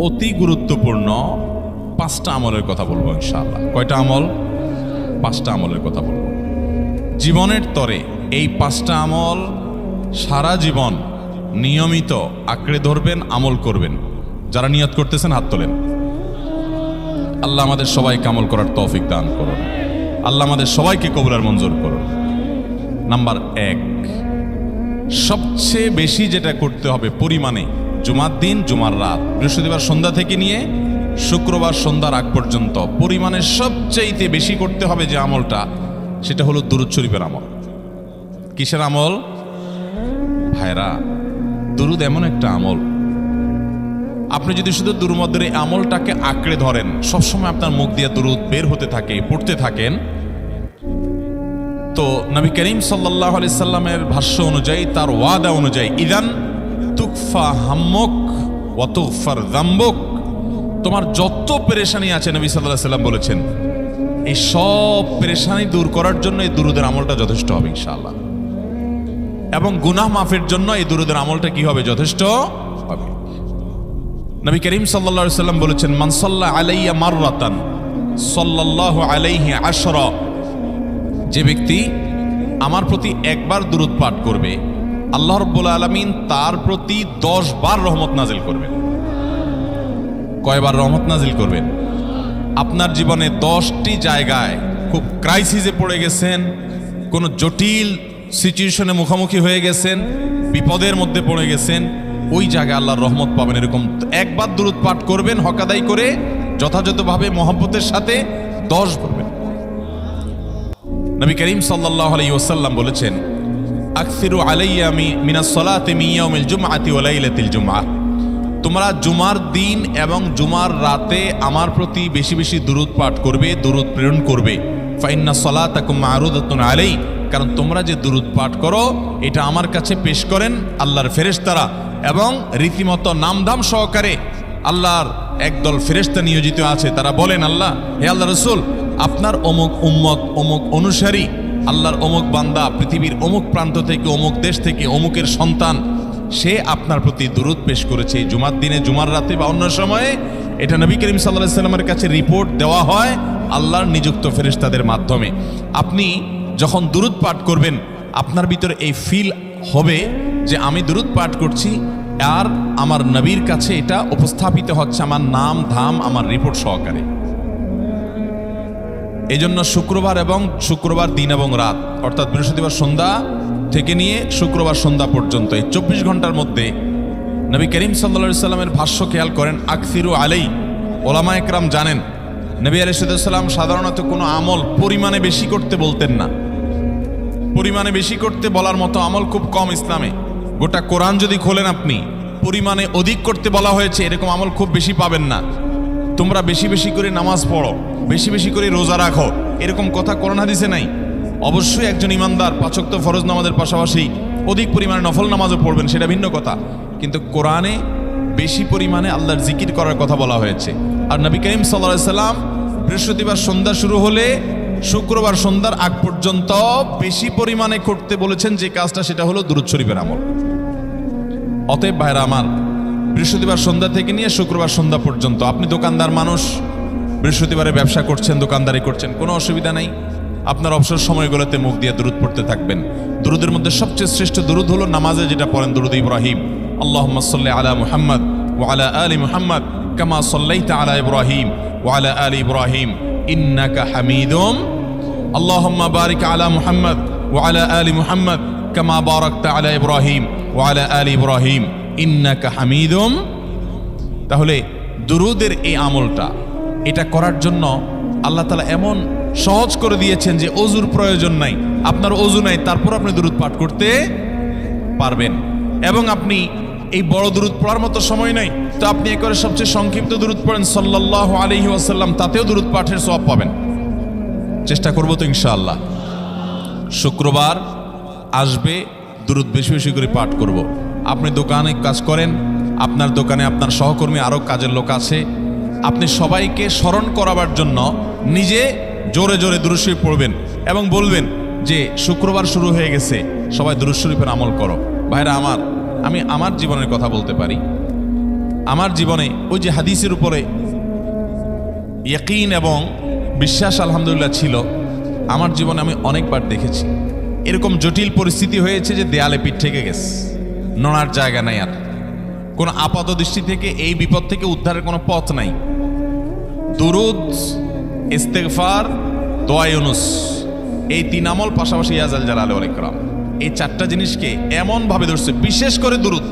অতি গুরুত্বপূর্ণ 5টা আমলের কথা বলবো ইনশাআল্লাহ। কয়টা আমল? 5টা আমলের কথা বলবো। জীবনের তরে এই 5টা আমল সারা জীবন নিয়মিত আঁকড়ে ধরবেন, আমল করবেন। যারা নিয়ত করতেছেন হাত তোলেন। আল্লাহ আমাদের সবাইকে আমল করার তৌফিক দান করুন। আল্লাহ আমাদের সবাইকে কবুল আর মঞ্জুর করুন। নাম্বার 1, সবচেয়ে বেশি যেটা করতে হবে পরিমাণে, জুমার দিন, জুমার রাত, বৃহস্পতিবার সন্ধ্যা থেকে নিয়ে শুক্রবার সন্ধ্যার আগ পর্যন্ত পরিমাণে সবচেয়ে বেশি করতে হবে যে আমলটা, সেটা হলো দুরূদ শরীফের আমল। কিসের আমল? ভাইরা, দুরূদ এমন একটা আমল, আপনি যদি শুধু দুরূদের এই আমলটাকে আঁকড়ে ধরেন, সবসময় আপনার মুখ দিয়ে দুরূদ বের হতে থাকে, পড়তে থাকেন, তো নবী করিম সাল্লাল্লাহু আলাইহি সাল্লামের ভাষ্য অনুযায়ী, তার ওয়াদা অনুযায়ী, ইদান তুকফা হাম্মুক ওয়া তুগফার যামবুক, তোমার যত পেরেশানি আছে নবী সাল্লাল্লাহু আলাইহি সাল্লাম বলেছেন, এই সব পেরেশানি দূর করার জন্য এই দুরূদের আমলটা যথেষ্ট হবে ইনশাআল্লাহ। এবং গুনাহ মাফের জন্য এই দুরূদের আমলটা কি হবে? যথেষ্ট হবে। নবী করিম সাল্লাল্লাহু আলাইহি সাল্লাম বলেছেন, মান সাল্লা আলাইয়া মাররাতান সাল্লাল্লাহু আলাইহি আশরা, যে ব্যক্তি আমার প্রতি একবার দুরূদ পাঠ করবে, আল্লাহ রাব্বুল আলামিন তার প্রতি 10 বার রহমত নাজিল করবেন। কয়বার রহমত নাজিল করবেন? আপনার জীবনে 10টি জায়গায় খুব ক্রাইসিসে পড়ে গেছেন, কোনো জটিল সিচুয়েশনে মুখোমুখি হয়ে গেছেন, বিপদের মধ্যে পড়ে গেছেন, ওই জায়গায় আল্লাহর রহমত পাবেন। এরকম একবার দুরূদ পাঠ করবেন, হক আদায় করে যথাযথভাবে মহব্বতের সাথে 10 করবেন। নবী করিম সাল্লাল্লাহু আলাইহি ওয়াসাল্লাম বলেছেন, আকসিরু আলাইয়া মিনাস সালাতি মিন ইয়াউমিল জুমআতি ওয়া লাইলাতিল জুমআহ, তোমরা জুমার দিন এবং জুমার রাতে আমার প্রতি বেশি বেশি দুরূদ পাঠ করবে, দুরূদ প্রেরণ করবে। ফাইন্না সালাতাকুম মা'রুদাতুন আলাই, কারণ তোমরা যে দুরূদ পাঠ করো এটা আমার কাছে পেশ করেন আল্লাহর ফেরেশতারা, এবং রীতিমতো নামধাম সহকারে আল্লাহর একদল ফেরেশতা নিয়োজিত আছে। তারা বলেন, আল্লাহ, হে আল্লাহ রাসূল, আপনার অমুক উম্মত, অমুক অনুসারী, আল্লাহর অমুক বান্দা পৃথিবীর অমুক প্রান্ত থেকে, অমুক দেশ থেকে, অমুকের সন্তান, সে আপনার প্রতি দুরূদ পেশ করেছে জুমার দিনে, জুমার রাতে বা অন্য সময়ে। এটা নবী করিম সাল্লাল্লাহু আলাইহি সাল্লামের কাছে রিপোর্ট দেওয়া হয় আল্লাহর নিযুক্ত ফেরেশতাদের মাধ্যমে। আপনি যখন দুরূদ পাঠ করবেন, আপনার ভিতরে এই ফিল হবে যে আমি দুরূদ পাঠ করছি আর আমার নবীর কাছে এটা উপস্থাপিত হচ্ছে আমার নাম ধাম, আমার রিপোর্ট সহকারে। এই জন্য শুক্রবার দিন এবং রাত, অর্থাৎ বৃহস্পতিবার সন্ধ্যা থেকে নিয়ে শুক্রবার সন্ধ্যা পর্যন্ত এই 24 ঘন্টার মধ্যে নবী করিম সাল্লাল্লাহু আলাইহি সাল্লামের ভাষ্য খেয়াল করেন, আকসিরু আলাই, ওলামা একরাম জানেন নবী আলাইহিস সালাম সাধারণত কোনো আমল পরিমাণে বেশি করতে বলতেন না। পরিমাণে বেশি করতে বলার মতো আমল খুব কম ইসলামে। গোটা কোরআন যদি খোলেন আপনি, পরিমাণে অধিক করতে বলা হয়েছে এরকম আমল খুব বেশি পাবেন না। তোমরা বেশি বেশি করে নামাজ পড়ো, বেশি বেশি করে রোজা রাখো, এরকম কথা কোরআন হাদিসে নাই। অবশ্যই একজন ইমানদার 5 ওয়াক্ত ফরজ নামাজের পাশাপাশি অধিক পরিমাণে নফল নামাজও পড়বেন, সেটা ভিন্ন কথা। কিন্তু কোরআনে বেশি পরিমাণে আল্লাহর জিকির করার কথা বলা হয়েছে। আর নবী করিম সাল্লাল্লাহু আলাইহি সাল্লাম বৃহস্পতিবার সন্ধ্যা শুরু হলে শুক্রবার সন্ধ্যার আগ পর্যন্ত বেশি পরিমাণে করতে বলেছেন যে কাজটা, সেটা হলো দুরূদ শরীফের আমল। অতএব ভাইরা আমার, বৃহস্পতিবার সন্ধ্যা থেকে নিয়ে শুক্রবার সন্ধ্যা পর্যন্ত, আপনি দোকানদার মানুষ, বৃহস্পতিবারে ব্যবসা করছেন, দোকানদারি করছেন, কোনো অসুবিধা নাই। আপনার অবসর সময়গুলোতে মুখ দিয়ে দুরূদ পড়তে থাকবেন। দুরূদের মধ্যে সবচেয়ে শ্রেষ্ঠ দুরূদ হলো নামাজে যেটা পড়েন, দুরূদ ইব্রাহিম, আল্লাহুম্মা সাল্লি আলা মুহাম্মদ ওয়া আলা আলি মুহাম্মদ কামা সাল্লাইতা আলা ইব্রাহিম ওয়া আলা আলি ইব্রাহিম ইন্নাকা হামিদুম, আল্লাহুম্মা বারিক আলা মুহাম্মদ ওয়া আলা আলি মুহাম্মদ কামা বারাকতা আলা ইব্রাহিম ওয়া আলা আলি ইব্রাহিম ইন্নাকা হামিদুম। তাহলে দুরূদের এই আমলটা, এটা করার জন্য আল্লাহ তাআলা এমন সহজ করে দিয়েছেন যে ওযুর প্রয়োজন নাই। আপনার ওযু নাই, তারপর আপনি দুরূদ পাঠ করতে পারবেন। এবং আপনি এই বড় দুরূদ পড়ার মতো সময় নাই, তো আপনি একবারে সবচেয়ে সংক্ষিপ্ত দুরূদ পড়েন সাল্লাল্লাহু আলাইহি ওয়াসাল্লাম, তাতেও দুরূদ পাঠের সওয়াব পাবেন। চেষ্টা করব তো ইনশাআল্লাহ। শুক্রবার আসবে, দুরূদ বেশি বেশি করে পাঠ করব। আপনি দোকানে কাজ করেন, আপনার দোকানে আপনার সহকর্মী আরও কাজের লোক আছে, আপনি সবাইকে স্মরণ করাবার জন্য নিজে জোরে জোরে দুরূদ শরীফ পড়বেন এবং বলবেন যে শুক্রবার শুরু হয়ে গেছে, সবাই দুরূদ শরীফের আমল করো। ভাইরা আমার, আমি আমার জীবনের কথা বলতে পারি। আমার জীবনে ওই যে হাদিসের উপরে ইয়াকিন এবং বিশ্বাস আলহামদুলিল্লাহ ছিল, আমার জীবনে আমি অনেকবার দেখেছি এরকম জটিল পরিস্থিতি হয়েছে যে দেয়ালে পিঠ থেকে গেছে, নড়ার জায়গা নাই, আর কোনো আপাত দৃষ্টি থেকে এই বিপদ থেকে উদ্ধারের কোনো পথ নাই। দুরুদ, ইস্তেগফার, দোয়া ইউনুস, এই 3 আমল, পাশাপাশি ইয়াজাল জালালে ওয়াল ইকরাম, এই 4টা জিনিসকে এমন ভাবে ধরছে, বিশেষ করে দুরুদ,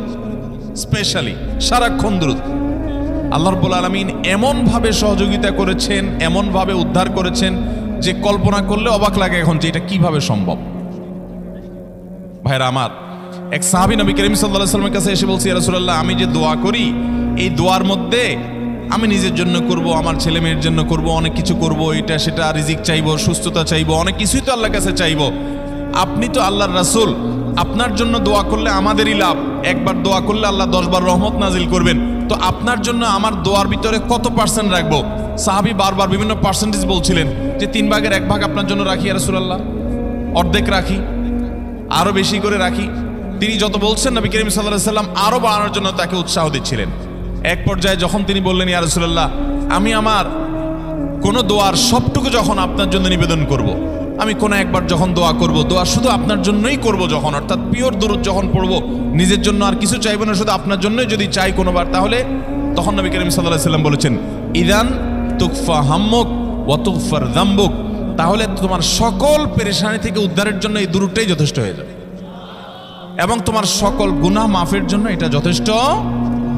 স্পেশালি সারাক্ষণ দুরুদ। আল্লাহ রাব্বুল আলামিন এমন ভাবে সহযোগিতা করেছেন, এমন ভাবে উদ্ধার করেছেন যে কল্পনা করলে অবাক লাগে এখন যে এটা কিভাবে সম্ভব। ভাইরা আমার, এক সাহাবী নবী করিম সাল্লাল্লাহু আলাইহি ওয়াসাল্লামের কাছে এসে বলছে, ইয়া রাসূলুল্লাহ, আমি যে দোয়া করি এই দোয়ার মধ্যে আমি নিজের জন্য করব, আমার ছেলে মেয়ের জন্য করব, অনেক কিছু করব, এটা সেটা, রিজিক চাইবো, সুস্থতা চাইবো, অনেক কিছুই তো আল্লাহর কাছে চাইবো। আপনি তো আল্লাহর রাসূল, আপনার জন্য দোয়া করলে আমাদেরই লাভ, একবার দোয়া করলে আল্লাহ 10 বার রহমত নাজিল করবেন, তো আপনার জন্য আমার দোয়ার ভিতরে কত পার্সেন্ট রাখবো? সাহাবী বারবার বিভিন্ন পার্সেন্টেজ বলছিলেন যে 3 ভাগের 1 ভাগ আপনার জন্য রাখি ইয়া রাসূলুল্লাহ, অর্ধেক রাখি, আরো বেশি করে রাখি। তিনি যত বলছেন নবী করিম সাল্লাল্লাহু আলাইহি ওয়াসাল্লাম আরো বাড়ানোর জন্য তাকে উৎসাহ দিচ্ছিলেন। এক পর্যায়ে যখন তিনি বললেন, ইয়া রাসূলুল্লাহ, আমি আমার কোন দোয়ার সবটুকু যখন আপনার জন্য নিবেদন করব, আমি কোন একবার যখন দোয়া করব, দোয়া শুধু আপনার জন্যই করব যখন, অর্থাৎ পিওর দুরূদ যখন পড়ব, নিজের জন্য আর কিছু চাইব না, শুধু আপনার জন্যই যদি চাই কোনোবার, তাহলে তখন নবী করিম সাল্লাল্লাহু আলাইহি ওয়াসাল্লাম বলেছেন, ইদান তুকফা হাম্মুক ওয়া তুগফার যামবুক, তাহলে তোমার সকল পেরেশানি থেকে উদ্ধারের জন্য এই দুরূদটাই যথেষ্ট হয়ে যাবে, এবং তোমার সকল গুনাহ মাফের জন্য এটা যথেষ্ট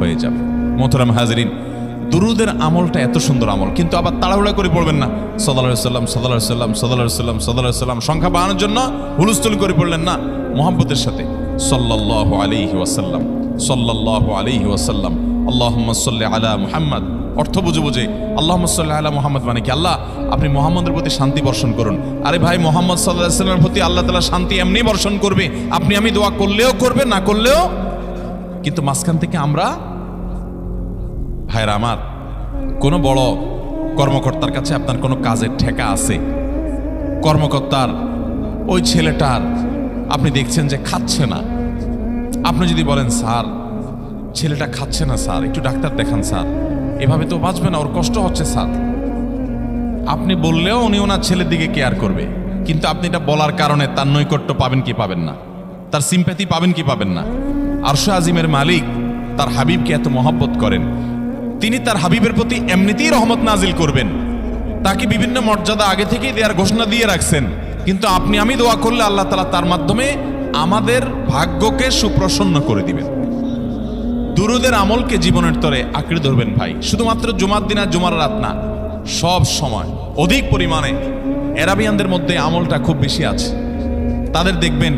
হয়ে যাবে। মোহতারাম হাজিরিন, দুরুদের আমলটা এত সুন্দর আমল, কিন্তু আবার তাড়াহুড়া করে পড়বেন না, সাল্লাল্লাহু আলাইহি ওয়াসাল্লাম সাল্লাল্লাহু আলাইহি ওয়াসাল্লাম সাল্লাল্লাহু আলাইহি ওয়াসাল্লাম সাল্লাল্লাহু আলাইহি ওয়াসাল্লাম সংখ্যা বাড়ানোর জন্য হুলস্থুল করে পড়লেন না, মুহাব্বতের সাথে সাল্লাল্লাহু আলাইহি ওয়াসাল্লাম সাল্লাল্লাহু আলাইহি ওয়াসাল্লাম আল্লাহুম্মা সাল্লি আলা মুহাম্মদ, অর্থ বুঝে বুঝে আল্লাহুম্মা সাল্লি আলা মুহাম্মদ মানে কি, আল্লাহ আপনি মুহাম্মদের প্রতি শান্তি বর্ষণ করুন। আরে ভাই, মুহাম্মদ সাল্লাল্লাহু আলাইহি ওয়াসাল্লামের প্রতি আল্লাহ তাআলা শান্তি এমনি বর্ষণ করবে, আপনি আমি দোয়া করলেও করবে, না করলেও। কিন্তু মাঝখান থেকে আমরা, ভাইরা আমার, কোনো বড় কর্মকর্তার কাছে আপনার কোনো কাজের ঠেকা আছে, কর্মকর্তার ওই ছেলেটার আপনি দেখছেন যে খাচ্ছে না, আপনি যদি বলেন, স্যার ছেলেটা খাচ্ছে না স্যার, একটু ডাক্তার দেখান স্যার, এভাবে তো বাঁচবে না, ওর কষ্ট হচ্ছে স্যার, আপনি বললেও উনি ওনার ছেলের দিকে কেয়ার করবে, কিন্তু আপনি এটা বলার কারণে তার নৈকট্য পাবেন কি পাবেন না, তার সিম্প্যাথি পাবেন কি পাবেন না। আরশ আজিমের মালিক তার হাবিবকে এত মহব্বত করেন, তিনি তার হাবিবের প্রতি এমনিতেই রহমত নাজিল করবেন, তাকে বিভিন্ন মর্যাদা আগে থেকেই দেওয়ার ঘোষণা দিয়ে রাখছেন, কিন্তু আপনি আমি দোয়া করলে আল্লাহ তাআলা তার মাধ্যমে আমাদের ভাগ্যকে সুপ্রসন্ন করে দিবেন। দুরুদের আমলকে জীবনের তরে আঁকড়ে ধরবেন ভাই, শুধুমাত্র জুমার দিন আর জুমার রাত না, সব সময় অধিক পরিমাণে। আরাবিয়ানদের মধ্যে আমলটা খুব বেশি আছে, তাদের দেখবেন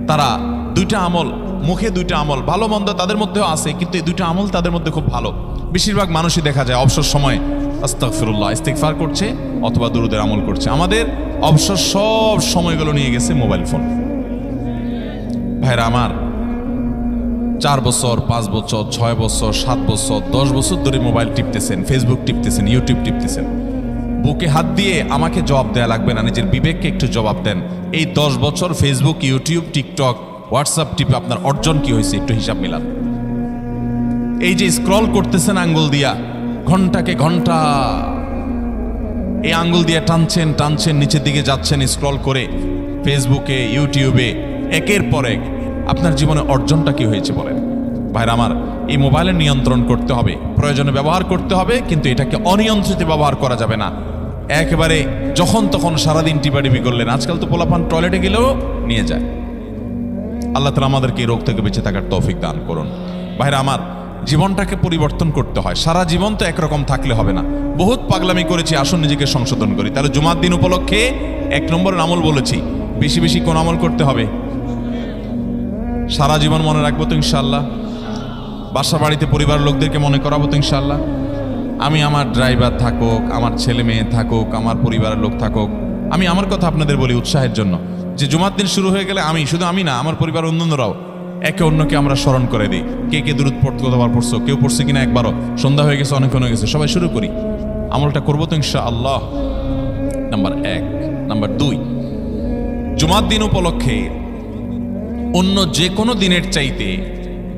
তারা 2টা আমল, মুখে 2টা আমল, ভালো মন্দ তাদের মধ্যেও আছে, কিন্তু এই 2টা আমল তাদের মধ্যে খুব ভালো। বেশিরভাগ মানুষই দেখা যায় অবসর সময়ে আস্তাগফিরুল্লাহ, ইস্তিগফার করছে অথবা দুরুদের আমল করছে। আমাদের অবসর সব সময়গুলো নিয়ে গেছে মোবাইল ফোন। ভাইরা আমার, 4 বছর 5 বছর 6 বছর 7 বছর 10 বছর ধরে মোবাইল টিপতেছেন, ফেসবুক টিপতেছেন, ইউটিউব টিপতেছেন। বুকে হাত দিয়ে আমাকে জবাব দেয়া লাগবে না, নিজের বিবেককে একটু জবাব দেন। এই 10 বছর ফেসবুক, ইউটিউব, টিকটক, হোয়াটসঅ্যাপ টিপে আপনার অর্জন কি হয়েছে একটু হিসাব মিলান। এই যে স্ক্রল করতেছেন আঙ্গুল দিয়া, ঘন্টাকে ঘন্টা এই আঙ্গুল দিয়ে টানছেন টানছেন, নিচের দিকে যাচ্ছেন স্ক্রল করে ফেসবুকে, ইউটিউবে, একের পর এক, আপনার জীবনে অর্জনটা কি হয়েছে বলেন? ভাইরা আমার, এই মোবাইলের নিয়ন্ত্রণ করতে হবে, প্রয়োজনে ব্যবহার করতে হবে, কিন্তু এটাকে অনিয়ন্ত্রিত ব্যবহার করা যাবে না। একেবারে যখন তখন সারাদিন টিপাটিপি করলেন, আজকাল তো পোলাপান টয়লেটে গেলেও নিয়ে যায়। আল্লাহ তাআলা আমাদেরকে এই রোগ থেকে বেঁচে থাকার তৌফিক দান করুন। ভাইরা আমার, জীবনটাকে পরিবর্তন করতে হয়, সারা জীবন তো একরকম থাকলে হবে না। বহুত পাগলামি করেছি, আসুন নিজেকে সংশোধন করি। তাহলে জুমার দিন উপলক্ষে 1 নম্বরের আমল বলেছি, বেশি বেশি কোন আমল করতে হবে? সারা জীবন মনে রাখবো তো ইনশাআল্লাহ। বাসা বাড়িতে পরিবার লোকদেরকে মনে করাবো তো ইনশাআল্লাহ। আমি আমার ড্রাইভার থাকুক, আমার ছেলে মেয়ে থাকুক, আমার পরিবারের লোক থাকুক, আমি আমার কথা আপনাদের বলি উৎসাহের জন্য, যে জুমার দিন শুরু হয়ে গেলে আমি, শুধু আমি না, আমার পরিবার অন্যান্যরাও একে অন্যকে আমরা স্মরণ করে দিই। কে কে দুরূদ পড়তে কতবার পড়ছো, কেউ পড়ছে কিনা একবারও, সন্ধ্যা হয়ে গেছে, অনেকক্ষণ হয়ে গেছে, সবাই শুরু করি, আমলটা করবো তো ইনশাআল্লাহ। নাম্বার 1। নাম্বার 2, জুমার দিন উপলক্ষে অন্য যে কোনো দিনের চাইতে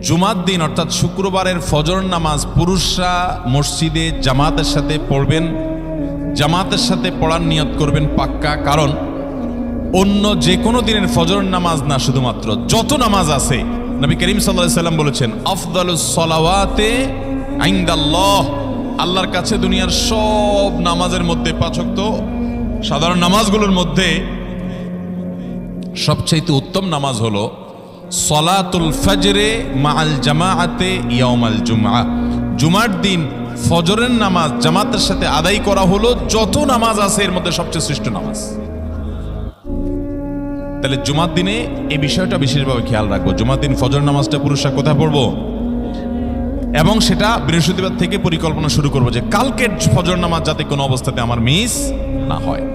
জুমার দিন অর্থাৎ শুক্রবারের ফজর নামাজ পুরুষরা মসজিদে জামাতের সাথে পড়বেন, জামাতের সাথে পড়ার নিয়ত করবেন পাক্কা। কারণ অন্য যে কোনো দিনের ফজর নামাজ না, শুধুমাত্র যত নামাজ আছে, নবী করিম সাল্লাল্লাহু আলাইহি সাল্লাম বলেছেন আফদালুস সালাওয়াতে ইনদাল্লাহ, আল্লাহর কাছে দুনিয়ার সব নামাজের মধ্যে, 5 ওয়াক্ত সাধারণ নামাজগুলোর মধ্যে সবচেয়ে উত্তম নামাজ হলো সলাতুল ফজরে মাআল জামাআতে ইয়াউমাল জুমআ, জুমার দিন ফজরের নামাজ জামাতের সাথে আদায় করা হলো যত নামাজ আছে এর মধ্যে সবচেয়ে শ্রেষ্ঠ নামাজ। তাহলে জুমার দিনে এই বিষয়টা বিশেষভাবে খেয়াল রাখবো। জুমার দিন ফজর নামাজটা পুরুষরা কোথায় পড়বো, এবং সেটা বৃহস্পতিবার থেকে পরিকল্পনা শুরু করবো যে কালকের ফজর নামাজ যাতে কোনো অবস্থাতে আমার মিস না হয়।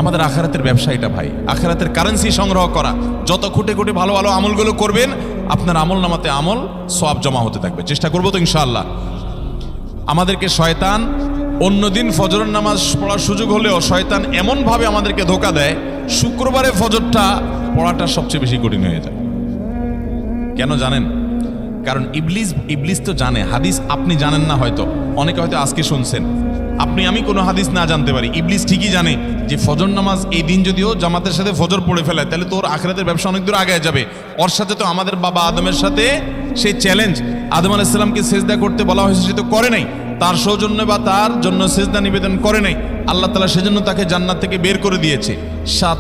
আমাদের আখিরাতের ব্যবসা এটা ভাই, আখিরাতের কারেন্সি সংগ্রহ করা। যত খুঁটে খুঁটে ভালো ভালো আমলগুলো করবেন, আপনার আমল নামাতে আমল সওয়াব জমা হতে থাকবে। চেষ্টা করবো তো ইনশাআল্লাহ। আমাদেরকে শয়তান অন্যদিন ফজরের নামাজ পড়ার সুযোগ হলেও শয়তান এমনভাবে আমাদেরকে ধোঁকা দেয়, শুক্রবারে ফজরটা পড়াটা সবচেয়ে বেশি কঠিন হয়ে যায়। কেন জানেন? কারণ ইবলিস তো জানে হাদিস, আপনি জানেন না, হয়তো অনেকে হয়তো আজকে শুনছেন, আমি কোনো হাদিস না জানতে পারি, ইবলিস ঠিকই জানে যে ফজর নামাজ এই দিন যদিও জামাতের সাথে ফজর পড়ে ফেলে তাহলে তোর আখিরাতের ব্যবসা অনেক দূর আগে যাবে। ওর সাথে তো আমাদের বাবা আদমের সাথে সেই চ্যালেঞ্জ, আদম আলাইহিস সালামকে সিজদা করতে বলা হয়েছে, সে তো করে নাই, তার সৌজন্য বা তার জন্য সিজদা নিবেদন করে নাই। আল্লাহ তাআলা সেজন্য তাকে জান্নাত থেকে বের করে দিয়েছে।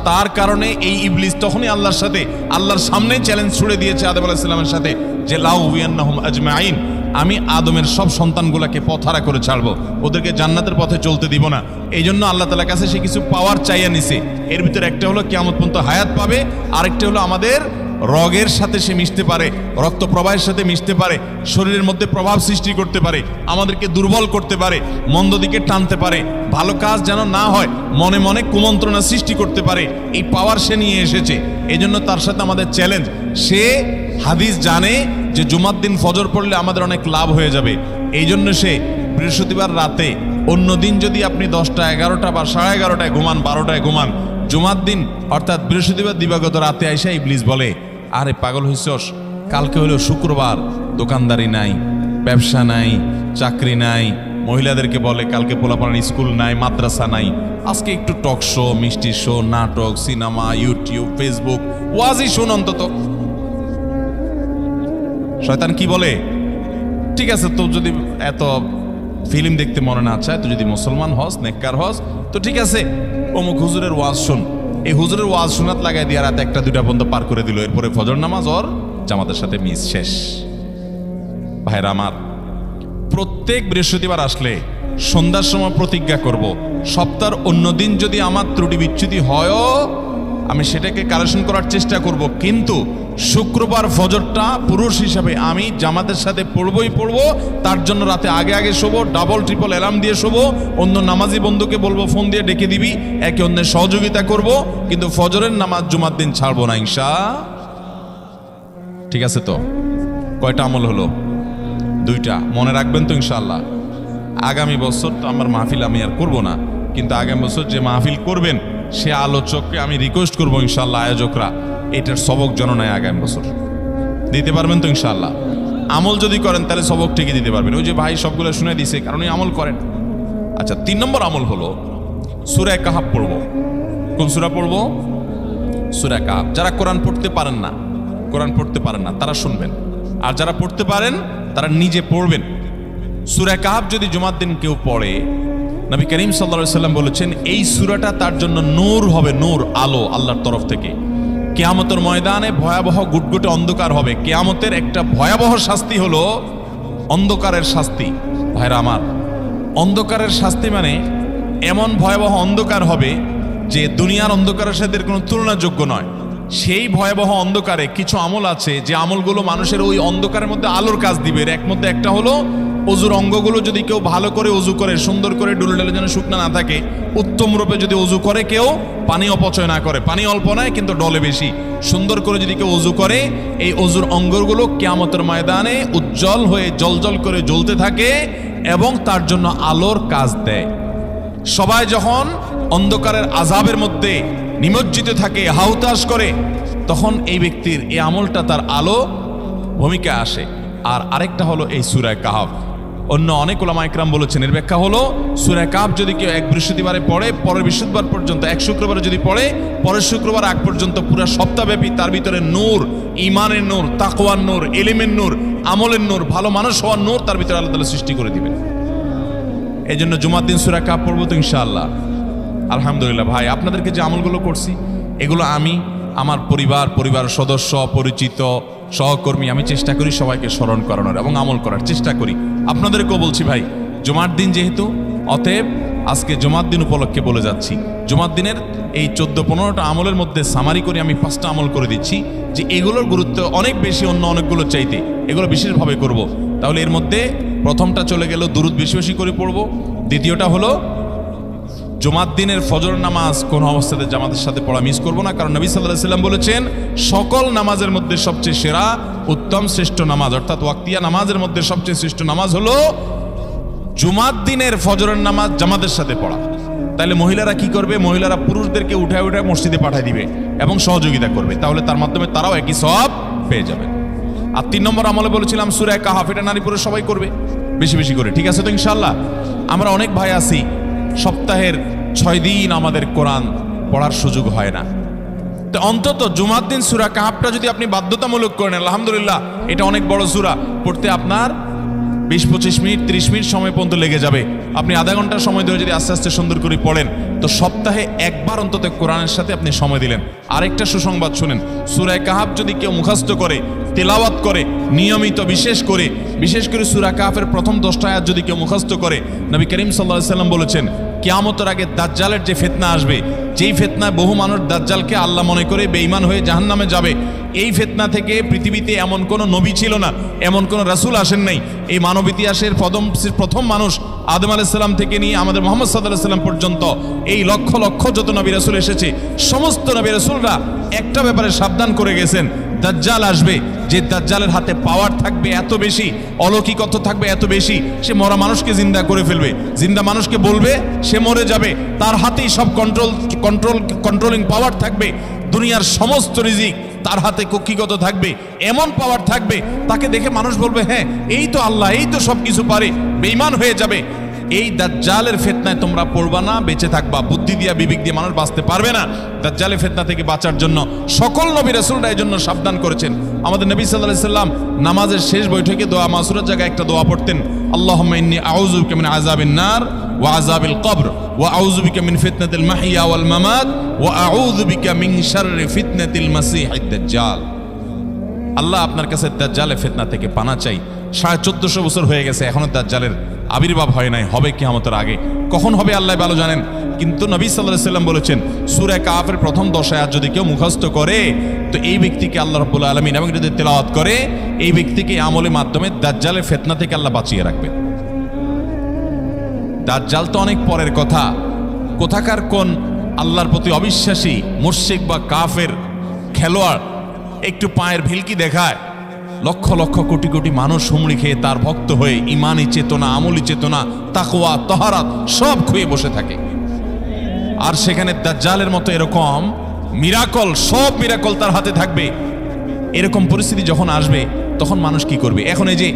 তার কারণে এই ইবলিস তখনই আল্লাহর সাথে, আল্লাহর সামনে চ্যালেঞ্জ ছুড়ে দিয়েছে আদম আলাইহিস সালামের সাথে যে লাউ হুয়ান্নাহুম আজমাইন, আমি আদমের সব সন্তানগুলোকে পথহারা করে ছাড়বো, ওদেরকে জান্নাতের পথে চলতে দিব না। এই জন্য আল্লাহ তাআলার কাছে সে কিছু পাওয়ার চাইয়া নিছে। এর ভিতরে একটা হলো কিয়ামত পর্যন্ত হায়াত পাবে, আরেকটা হলো আমাদের রগের সাথে সে মিশতে পারে, রক্ত প্রবাহের সাথে মিশতে পারে, শরীরের মধ্যে প্রভাব সৃষ্টি করতে পারে, আমাদেরকে দুর্বল করতে পারে, মন্দ দিকে টানতে পারে, ভালো কাজ যেন না হয় মনে মনে কুমন্ত্রণা সৃষ্টি করতে পারে। এই পাওয়ার সে নিয়ে এসেছে। এই জন্য তার সাথে আমাদের চ্যালেঞ্জ। সে হাদিস জানে যে জুমার দিন ফজর পড়লে আমাদের অনেক লাভ হয়ে যাবে। এই জন্য সে বৃহস্পতিবার রাতে, অন্য দিন যদি আপনি 10টা 11টা বা 11:30টায় ঘুমান, 12টায় ঘুমান, জুমার দিন অর্থাৎ বৃহস্পতিবার দিবাগত রাতে আইসা ইবলিস বলে, আরে পাগল হইছস, কালকে হলো শুক্রবার, দোকানদারি নাই, ব্যবসা নাই, চাকরি নাই, মহিলাদেরকে বলে কালকে পোলাপানের স্কুল নাই, মাদ্রাসা নাই, আজকে একটু টক শো, মিষ্টি শো, নাটক, সিনেমা, ইউটিউব, ফেসবুক, ওয়াজই শুন অন্তত। শয়তান কি বলে, ঠিক আছে তো যদি এত ফিল্ম দেখতে মনে না চায়, তো যদি মুসলমান হস, নেককার হস, তো ঠিক আছে অমুক হুজুরের ওয়াজ শুন। এই হুজুরের ওয়াজ শোনাত লাগাই দিয়ে রাতে 1টা 2টা পর্যন্ত পার করে দিল। এরপরে ফজর নামাজ ওর জামাতের সাথে মিস শেষ। ভাইরা আমার, প্রত্যেক বৃহস্পতিবার আসলে সন্ধ্যার সময় প্রতিজ্ঞা করব, সপ্তাহের অন্য দিন যদি আমার ত্রুটি বিচ্যুতি হয়ও আমি সেটাকে কারেকশন করার চেষ্টা করব, কিন্তু শুক্রবার ফজরটা পুরুষ হিসাবে আমি জামাতের সাথে পড়বই পড়বো। তার জন্য রাতে আগে আগে শোবো, ডাবল ট্রিপল অ্যালার্ম দিয়ে শোবো, অন্য নামাজি বন্ধুকে বলবো ফোন দিয়ে ডেকে দিবি, একে অন্যের সহযোগিতা করব, কিন্তু ফজরের নামাজ জুমার দিন ছাড়বো না ইনশাআল্লাহ। ঠিক আছে তো? কয়টা আমল হলো? 2টা। মনে রাখবেন তো ইনশাআল্লাহ। আগামী বছর তো আমার মাহফিল আমি আর করব না, কিন্তু আগামী বছর যে মাহফিল করবেন সে আলোচককে আমি রিকোয়েস্ট করবো ইনশাআল্লাহ, আয়োজকরা এটার সবক জননায় আগামী বছর দিতে পারবেন তো ইনশাআল্লাহ। আমল যদি করেন তাহলে সবক ঠিকই দিতে পারবেন। ওই যে ভাই সবগুলো শুনে দিছে, কারণ এই আমল করেন। আচ্ছা, 3 নম্বর আমল হলো সূরা কাহাফ পড়বো। কোন সূরা পড়বো? সূরা কাহাফ। যারা কোরআন পড়তে পারেন না তারা শুনবেন, আর যারা পড়তে পারেন তারা নিজে পড়বেন। সূরা কাহাফ যদি জুমার দিন কেউ পড়ে, নবী করিম সাল্লাল্লাহু আলাইহি সাল্লাম বলেছেন এই সূরাটা তার জন্য নূর হবে, নূর, আলো আল্লাহর তরফ থেকে। কিয়ামতের ময়দানে ভয়াবহ গুটগুটে অন্ধকার হবে। কিয়ামতের একটা ভয়াবহ শাস্তি হলো অন্ধকারের শাস্তি। ভাইরা আমার, অন্ধকারের শাস্তি মানে এমন ভয়াবহ অন্ধকার হবে যে দুনিয়ার অন্ধকারের সাথে কোনো তুলনাযোগ্য নয়। সেই ভয়াবহ অন্ধকারে কিছু আমল আছে যে আমলগুলো মানুষের ওই অন্ধকারের মধ্যে আলোর কাজ দিবে। এর মধ্যে একটা হলো অজুর অঙ্গগুলো যদি কেউ ভালো করে অজু করে, সুন্দর করে ডুলে ডুলে যেন শুকনা না থাকে, উত্তম রূপে যদি অজু করে, কেউ পানি অপচয় না করে, পানি অল্প নয় কিন্তু ডলে বেশি, সুন্দর করে যদি কেউ অজু করে, এই অজুর অঙ্গগুলো কিয়ামতের ময়দানে উজ্জ্বল হয়ে জলজল করে জ্বলতে থাকে এবং তার জন্য আলোর কাজ দেয়। সবাই যখন অন্ধকারের আযাবের মধ্যে নিমজ্জিত থাকে, হাহুতাশ করে, তখন এই ব্যক্তির এই আমলটা তার আলো ভূমিকা আসে। আর আরেকটা হলো এই সূরা কাহফ। অন্য অনেক উলামা ইকরাম বলেছেন এর ব্যাখ্যা হলো সূরা কাহফ যদি কেউ এক বৃহস্পতিবারে পড়ে, পরের বৃহস্পতিবার পর্যন্ত, এক শুক্রবারে যদি পড়ে, পরের শুক্রবার আগ পর্যন্ত পুরো সপ্তাহব্যাপী তার ভিতরে নূর, ঈমানের নূর, তাকওয়ার নূর, ইলমের নূর, আমলের নূর, ভালো মানুষ হওয়ার নূর তার ভিতরে আল্লাহ তাআলা সৃষ্টি করে দিবেন। এই জন্য জুমার দিন সূরা কাহফ পড়বো তো ইনশাআল্লাহ। আলহামদুলিল্লাহ ভাই, আপনাদেরকে যে আমলগুলো করছি এগুলো আমি, আমার পরিবার সদস্য, পরিচিত, সহকর্মী, আমি চেষ্টা করি সবাইকে স্মরণ করানোর এবং আমল করার চেষ্টা করি। আপনাদেরকেও বলছি ভাই, জুমার দিন যেহেতু, অতএব আজকে জুমার দিন উপলক্ষে বলে যাচ্ছি, জুমার দিনের এই 14-15টা আমলের মধ্যে সামারি করে আমি 5টা আমল করে দিচ্ছি যে এগুলোর গুরুত্ব অনেক বেশি অন্য অনেকগুলো চাইতে, এগুলো বিশেষভাবে করব। তাহলে এর মধ্যে প্রথমটা চলে গেল দুরুদ বেশি বেশি করে পড়ব। দ্বিতীয়টা হলো জুমার দিনের ফজর নামাজ কোন অবস্থাতে জামাতের সাথে পড়া মিস করব না, কারণ নবী সাল্লাল্লাহু আলাইহি সাল্লাম বলেছেন সকল নামাজের মধ্যে সবচেয়ে সেরা, উত্তম, শ্রেষ্ঠ নামাজ, অর্থাৎ ওয়াক্তিয়া নামাজের মধ্যে সবচেয়ে শ্রেষ্ঠ নামাজ হলো জুমার দিনের ফজরের নামাজ জামাতের সাথে পড়া। তাহলে মহিলারা কি করবে? মহিলারা পুরুষদেরকে উঠায় উঠায় মসজিদে পাঠিয়ে দিবে এবং সহযোগিতা করবে, তাহলে তার মাধ্যমে তারাও একই সওয়াব পেয়ে যাবে। আর 3 নম্বর আমলে বলেছিলাম সূরা কাহফ, এটা নারী পুরুষ সবাই করবে বেশি বেশি করে, ঠিক আছে তো ইনশাআল্লাহ? আমরা অনেক ভাই আছি সপ্তাহের 6 দিন আমাদের কোরআন পড়ার সুযোগ হয় না, তো অন্তত জুমার দিন সূরা কাহফটা যদি আপনি বাধ্যতামূলক করেন, আলহামদুলিল্লাহ, এটা অনেক বড় সূরা, পড়তে আপনার 20-25 মিনিট 30 মিনিট সময় পর্যন্ত লেগে যাবে। আপনি আধা ঘন্টা সময় ধরে যদি আস্তে আস্তে সুন্দর করে পড়েন, তো সপ্তাহে একবার অন্তত কোরআনের সাথে আপনি সময় দিলেন। আরেকটা সুসংবাদ শুনেন, সূরা কাহফ যদি কেউ মুখস্থ করে, তেলাওয়াত করে নিয়মিত, বিশেষ করে সূরা কাহফের প্রথম 10টা আয়াত যদি কেউ মুখস্থ করে, নবী করিম সাল্লাল্লাহু আলাইহি সাল্লাম বলেছেন কিয়ামতের আগে দাজ্জালের যে ফিতনা আসবে, যেই ফিতনায় বহু মানুষ দাজ্জালকে আল্লাহ মনে করে বেঈমান হয়ে জাহান্নামে যাবে, এই ফিতনা থেকে পৃথিবীতে এমন কোনো নবী ছিল না, এমন কোনো রাসূল আসেন নাই। এই মানব ইতিহাসের প্রথম মানুষ আদম আলাইহিস সালাম থেকে নিয়ে আমাদের মুহাম্মদ সাল্লাল্লাহু আলাইহি সাল্লাম পর্যন্ত এই লক্ষ লক্ষ যত নবী রাসূল এসেছে, সমস্ত নবী রাসূলরা একটা ব্যাপারে সাবধান করে গেছেন, দাজ্জাল আসবে, যে দাজ্জালের হাতে পাওয়ার থাকবে এত বেশি, অলৌকিকত্ব থাকবে এত বেশি, সে মরা মানুষকে জিন্দা করে ফেলবে, জিন্দা মানুষকে বলবে সে মরে যাবে, তার হাতেই সব কন্ট্রোলিং পাওয়ার থাকবে, দুনিয়ার সমস্ত রিজিক তার হাতে কক্ষিগত থাকবে, এমন পাওয়ার থাকবে তাকে দেখে মানুষ বলবে হ্যাঁ এই তো আল্লাহ, এই তো সব কিছু পারে, বেঈমান হয়ে যাবে। এই দাজ্জালের ফিতনায় তোমরা পড়বা না, বেঁচে থাকবা, বুদ্ধি দিয়া বিবেক দিয়ে মানুষ বাঁচতে পারবে না। দাজ্জালের ফিতনা থেকে বাঁচার জন্য সকল নবী রাসূলরা এই জন্য সাবধান করেছেন। আমাদের নবী সাল্লাল্লাহু আলাইহি সাল্লাম নামাজের শেষ বৈঠকে দোয়া মাসুরের জায়গায় একটা দোয়া পড়তেন, আল্লাহুম্মা ইন্নী আউযু বিকা মিন আযাবিন নার ওয়া আযাবিল কবর ওয়া আউযু বিকা মিন ফিতনাতিল মাহইয়া ওয়াল মামাত ওয়া আউযু বিকা মিন শাররি ফিতনাতিল মাসীহিদ দাজ্জাল। আল্লাহ আপনার কাছে দাজ্জালের ফিতনা থেকে পানা চাই। 1450 বছর হয়ে গেছে, এখনো দাজ্জালের আবির্ভাব হয় নাই, হবে কিয়ামতের আগে, কখন হবে আল্লাহ ভালো জানেন। কিন্তু নবী সাল্লাল্লাহু আলাইহি সাল্লাম বলেছেন সূরা কাহফের প্রথম 10 আয়াত যদি কেউ মুখস্থ করে, তো এই ব্যক্তিকে আল্লাহ রাব্বুল আলামিন এবং যদি তেলাওয়াত করে, এই ব্যক্তিকে আমলের মাধ্যমে দাজ্জালের ফিতনা থেকে আল্লাহ বাঁচিয়ে রাখবেন। দাজ্জাল তো অনেক পরের কথা, কোথাকার কোন আল্লাহর প্রতি অবিশ্বাসী মুশরিক বা কাফের খেলোয়াড় একটু পায়ের ভিলকি দেখায়, লক্ষ লক্ষ কোটি কোটি মানুষ হুমড়ি খেয়ে তার ভক্ত হয়ে ইমানি চেতনা, আমলি চেতনা, তাকওয়া, তাহারাত সব খুঁয়ে বসে থাকে। আর সেখানে দাজ্জালের মতো এরকম মিরাকল, সব মিরাকল তার হাতে থাকবে। এরকম পরিস্থিতি যখন আসবে তখন মানুষ কি করবে? এখন এই যে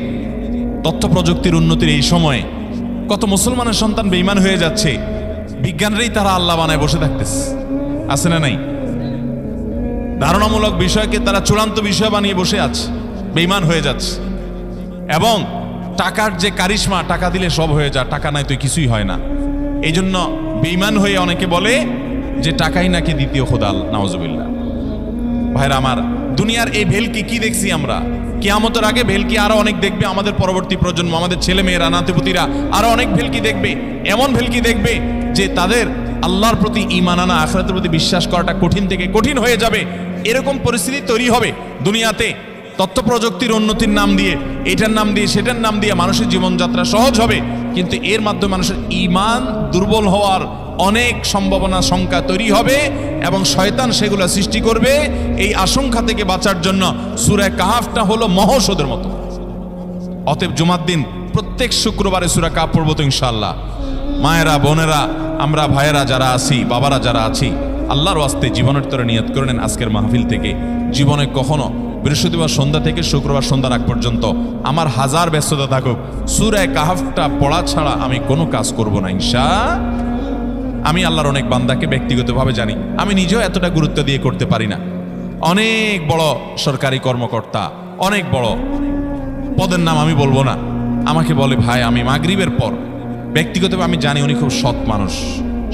তথ্য প্রযুক্তির উন্নতির এই সময়ে কত মুসলমানের সন্তান বেঈমান হয়ে যাচ্ছে, বিজ্ঞানেরই তারা আল্লাহ বানায় বসে থাকতেছে, আছে না নাই? ধারণামূলক বিষয়কে তারা চূড়ান্ত বিষয় বানিয়ে বসে আছে, বেঈমান হয়ে যাচ্ছে। এবং টাকার যে কারিশমা, টাকা দিলে সব হয়ে যায়, টাকা নাই তো কিছুই হয় না। এই জন্য বেঈমান হয়ে অনেকে বলে যে টাকাই নাকি দ্বিতীয় খোদা, নাউজুবিল্লাহ। ভাইরা আমার, দুনিয়ার এই ভেলকি কি দেখছি আমরা, কিয়ামতের আগে ভেলকি আরো অনেক দেখবে আমাদের পরবর্তী প্রজন্ম, আমাদের ছেলে মেয়েরা, নাতিপুতিরা আরো অনেক ভেলকি দেখবে, এমন ভেলকি দেখবে যে তাদের আল্লাহর প্রতি ঈমান আনা, আখিরাতের প্রতি বিশ্বাস করাটা কঠিন থেকে কঠিন হয়ে যাবে। এরকম পরিস্থিতি তৈরি হবে দুনিয়াতে। তথ্য প্রযুক্তির উন্নতির নাম দিয়ে, এটার নাম দিয়ে, সেটার নাম দিয়ে মানুষের জীবনযাত্রা সহজ হবে, কিন্তু এর মাধ্যমে মানুষের ঈমান দুর্বল হওয়ার অনেক সম্ভাবনা, শঙ্কা তৈরি হবে এবং শয়তান সেগুলো সৃষ্টি করবে। এই আশঙ্কা থেকে বাঁচার জন্য সূরা কাহফটা হলো মহৌষধের মতো। অতএব জুমার দিন প্রত্যেক শুক্রবারে সূরা কাহফ পড়ব তো ইনশাআল্লাহ। মায়েরা, বোনেরা, আমরা ভাইয়েরা যারা আছি, বাবারা যারা আছি, আল্লাহর ওয়াস্তে জীবনের তরে নিয়ত করে নেন আজকের মাহফিল থেকে জীবনে কখনো বৃহস্পতিবার সন্ধ্যা থেকে শুক্রবার সন্ধ্যা রাত পর্যন্ত আমার হাজার ব্যস্ততা থাকুক, সূরা কাহাফটা পড়া ছাড়া আমি কোনো কাজ করব না আমি আল্লাহর অনেক বান্দাকে ব্যক্তিগতভাবে জানি, আমি নিজেও এতটা গুরুত্ব দিয়ে করতে পারি না। অনেক বড় সরকারি কর্মকর্তা, অনেক বড় পদের নাম আমি বলবো না, আমাকে বলে ভাই আমি মাগরিবের পর, ব্যক্তিগতভাবে আমি জানি উনি খুব সৎ মানুষ,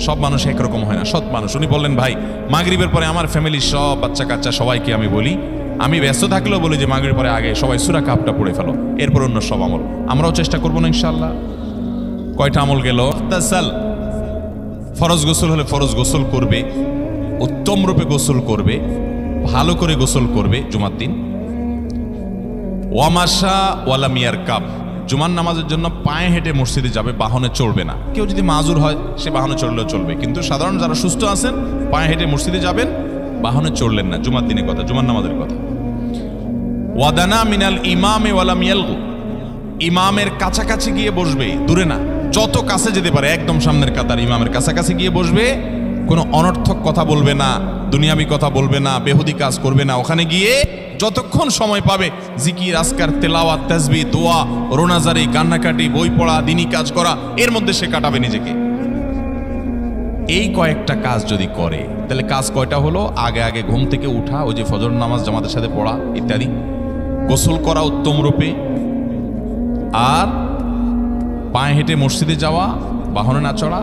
সব মানুষ একরকম হয় না, সৎ মানুষ। উনি বললেন ভাই মাগরিবের পরে আমার ফ্যামিলির সব বাচ্চা কাচ্চা সবাইকে আমি বলি, আমি ব্যস্ত থাকলেও বলি যে মাগরিবের পরে আগে সবাই সূরা কাহাফটা পড়ে ফেলো, এরপর অন্য সব আমল। আমরাও চেষ্টা করবো না ইনশাআল্লাহ। কয়টা আমল গেল? ফরজ গোসল হলে ফরজ গোসল করবে, উত্তম রূপে গোসল করবে, ভালো করে গোসল করবে জুমার দিন। ওয়ামাশা ওয়ালাম ইয়ারকাব, জুমার নামাজের জন্য পায়ে হেঁটে মসজিদে যাবে, বাহনে চড়বে না। কেউ যদি মাজুর হয় সে বাহনে চড়লেও চলবে, কিন্তু সাধারণ যারা সুস্থ আছেন পায়ে হেঁটে মসজিদে যাবেন, বাহনে চড়লেন না। জুমার দিনের কথা, জুমার নামাজের কথা। ওয়াদানা মিনাল ইমামে ওয়ালাম ইয়ালগু, ইমামের কাছাকাছি গিয়ে বসবে, দূরে না, যত কাছে যেতে পারে একদম সামনের কাতার ইমামের কাছাকাছি গিয়ে বসবে, কোনো অনর্থক কথা বলবে না, দুনিয়াবি কথা বলবে না, বেহুদি কাজ করবে না। ওখানে গিয়ে যতক্ষণ সময় পাবে জিকির, আজকার, তেলাওয়াত, তাসবিহ, দোয়া, রোনাজারি, কান্নাকাটি, বই পড়া, দিনী কাজ করা, এর মধ্যে সে কাটাবে নিজেকে। এই কয়েকটা কাজ যদি করে তাহলে কাজ কয়টা হলো? আগে আগে ঘুম থেকে উঠা, ওই যে ফজর নামাজ জামাতের সাথে পড়া ইত্যাদি, গোসল করা উত্তম রূপে, আর পায়ে হেঁটে মসজিদে যাওয়া, বাহনে না চড়া।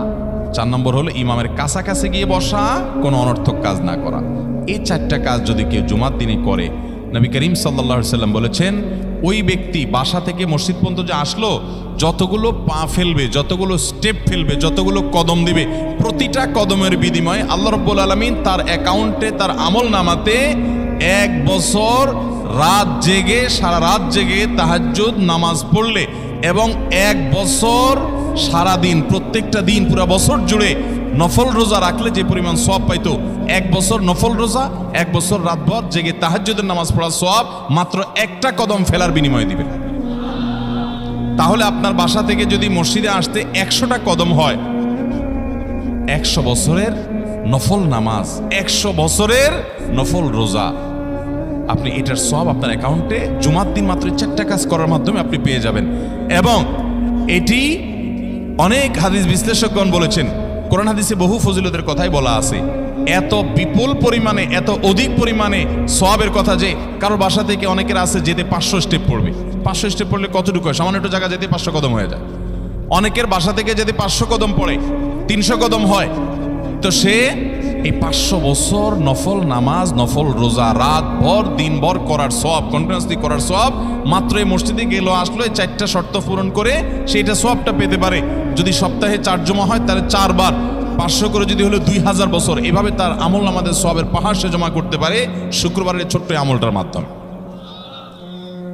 4 নম্বর হলো ইমামের কাছাকাছি গিয়ে বসা, কোনো অনর্থক কাজ না করা। এই 4টা কাজ যদি কেউ জুমার দিনে করে, নবী করিম সাল্লাল্লাহু আলাইহি সাল্লাম বলেছেন ওই ব্যক্তি বাসা থেকে মসজিদ পর্যন্ত যে আসলো, যতগুলো পা ফেলবে, যতগুলো স্টেপ ফেলবে, যতগুলো কদম দিবে, প্রতিটা কদমের বিনিময়ে আল্লাহ রাব্বুল আলামিন তার অ্যাকাউন্টে, তার আমল নামাতে 1 বছর রাত জেগে, সারা রাত জেগে তাহাজ্জুদ নামাজ পড়লে এবং 1 বছর সারা দিন, প্রত্যেকটা দিন পুরো বছর জুড়ে নফল রোজা রাখলে যে পরিমাণ সওয়াব পাইতো, 1 বছর নফল রোজা, 1 বছর রাতভর জেগে তাহাজ্জুদের নামাজ পড়ার সওয়াব মাত্র একটা কদম ফেলার বিনিময়ে দিবেন। তাহলে আপনার বাসা থেকে যদি মসজিদে আসতে 100টা কদম হয়, 100 বছরের নফল নামাজ, 100 বছরের নফল রোজা, আপনি এটার সওয়াব আপনার অ্যাকাউন্টে জুমার দিন মাত্র 4টা কাজ করার মাধ্যমে আপনি পেয়ে যাবেন। এবং এটি অনেক হাদিস বিশ্লেষকগণ বলেছেন, কোরআন হাদিসে বহু ফজিলতের কথাই বলা আছে। এত বিপুল পরিমাণে, এত অধিক পরিমাণে সওয়াবের কথা যে কারোর বাসা থেকে অনেকের আছে যেতে 500 স্টেপ পড়বে। 500 স্টেপ পড়লে কতটুকু হয়? সামান্য একটু জায়গা যেতে 500 কদম হয়ে যায়। অনেকের বাসা থেকে যেতে 500 কদম পড়ে 300 কদম হয়। তো সে এই 500 বছর নফল নামাজ, নফল রোজা, রাত ভর দিনভর করার সওয়াব, কন্টিনিউয়াসলি করার সওয়াব মাত্র এই মসজিদে গেল আসলো, এই 4টা শর্ত পূরণ করে সেইটা সওয়াবটা পেতে পারে। যদি সপ্তাহে 4 জমা হয় তাহলে 4 বার 500 করে যদি হলো 2000 বছর, এভাবে তার আমল নামাজের সওয়াবের পাহাড় সে জমা করতে পারে শুক্রবারের ছোট্ট আমলটার মাধ্যমে।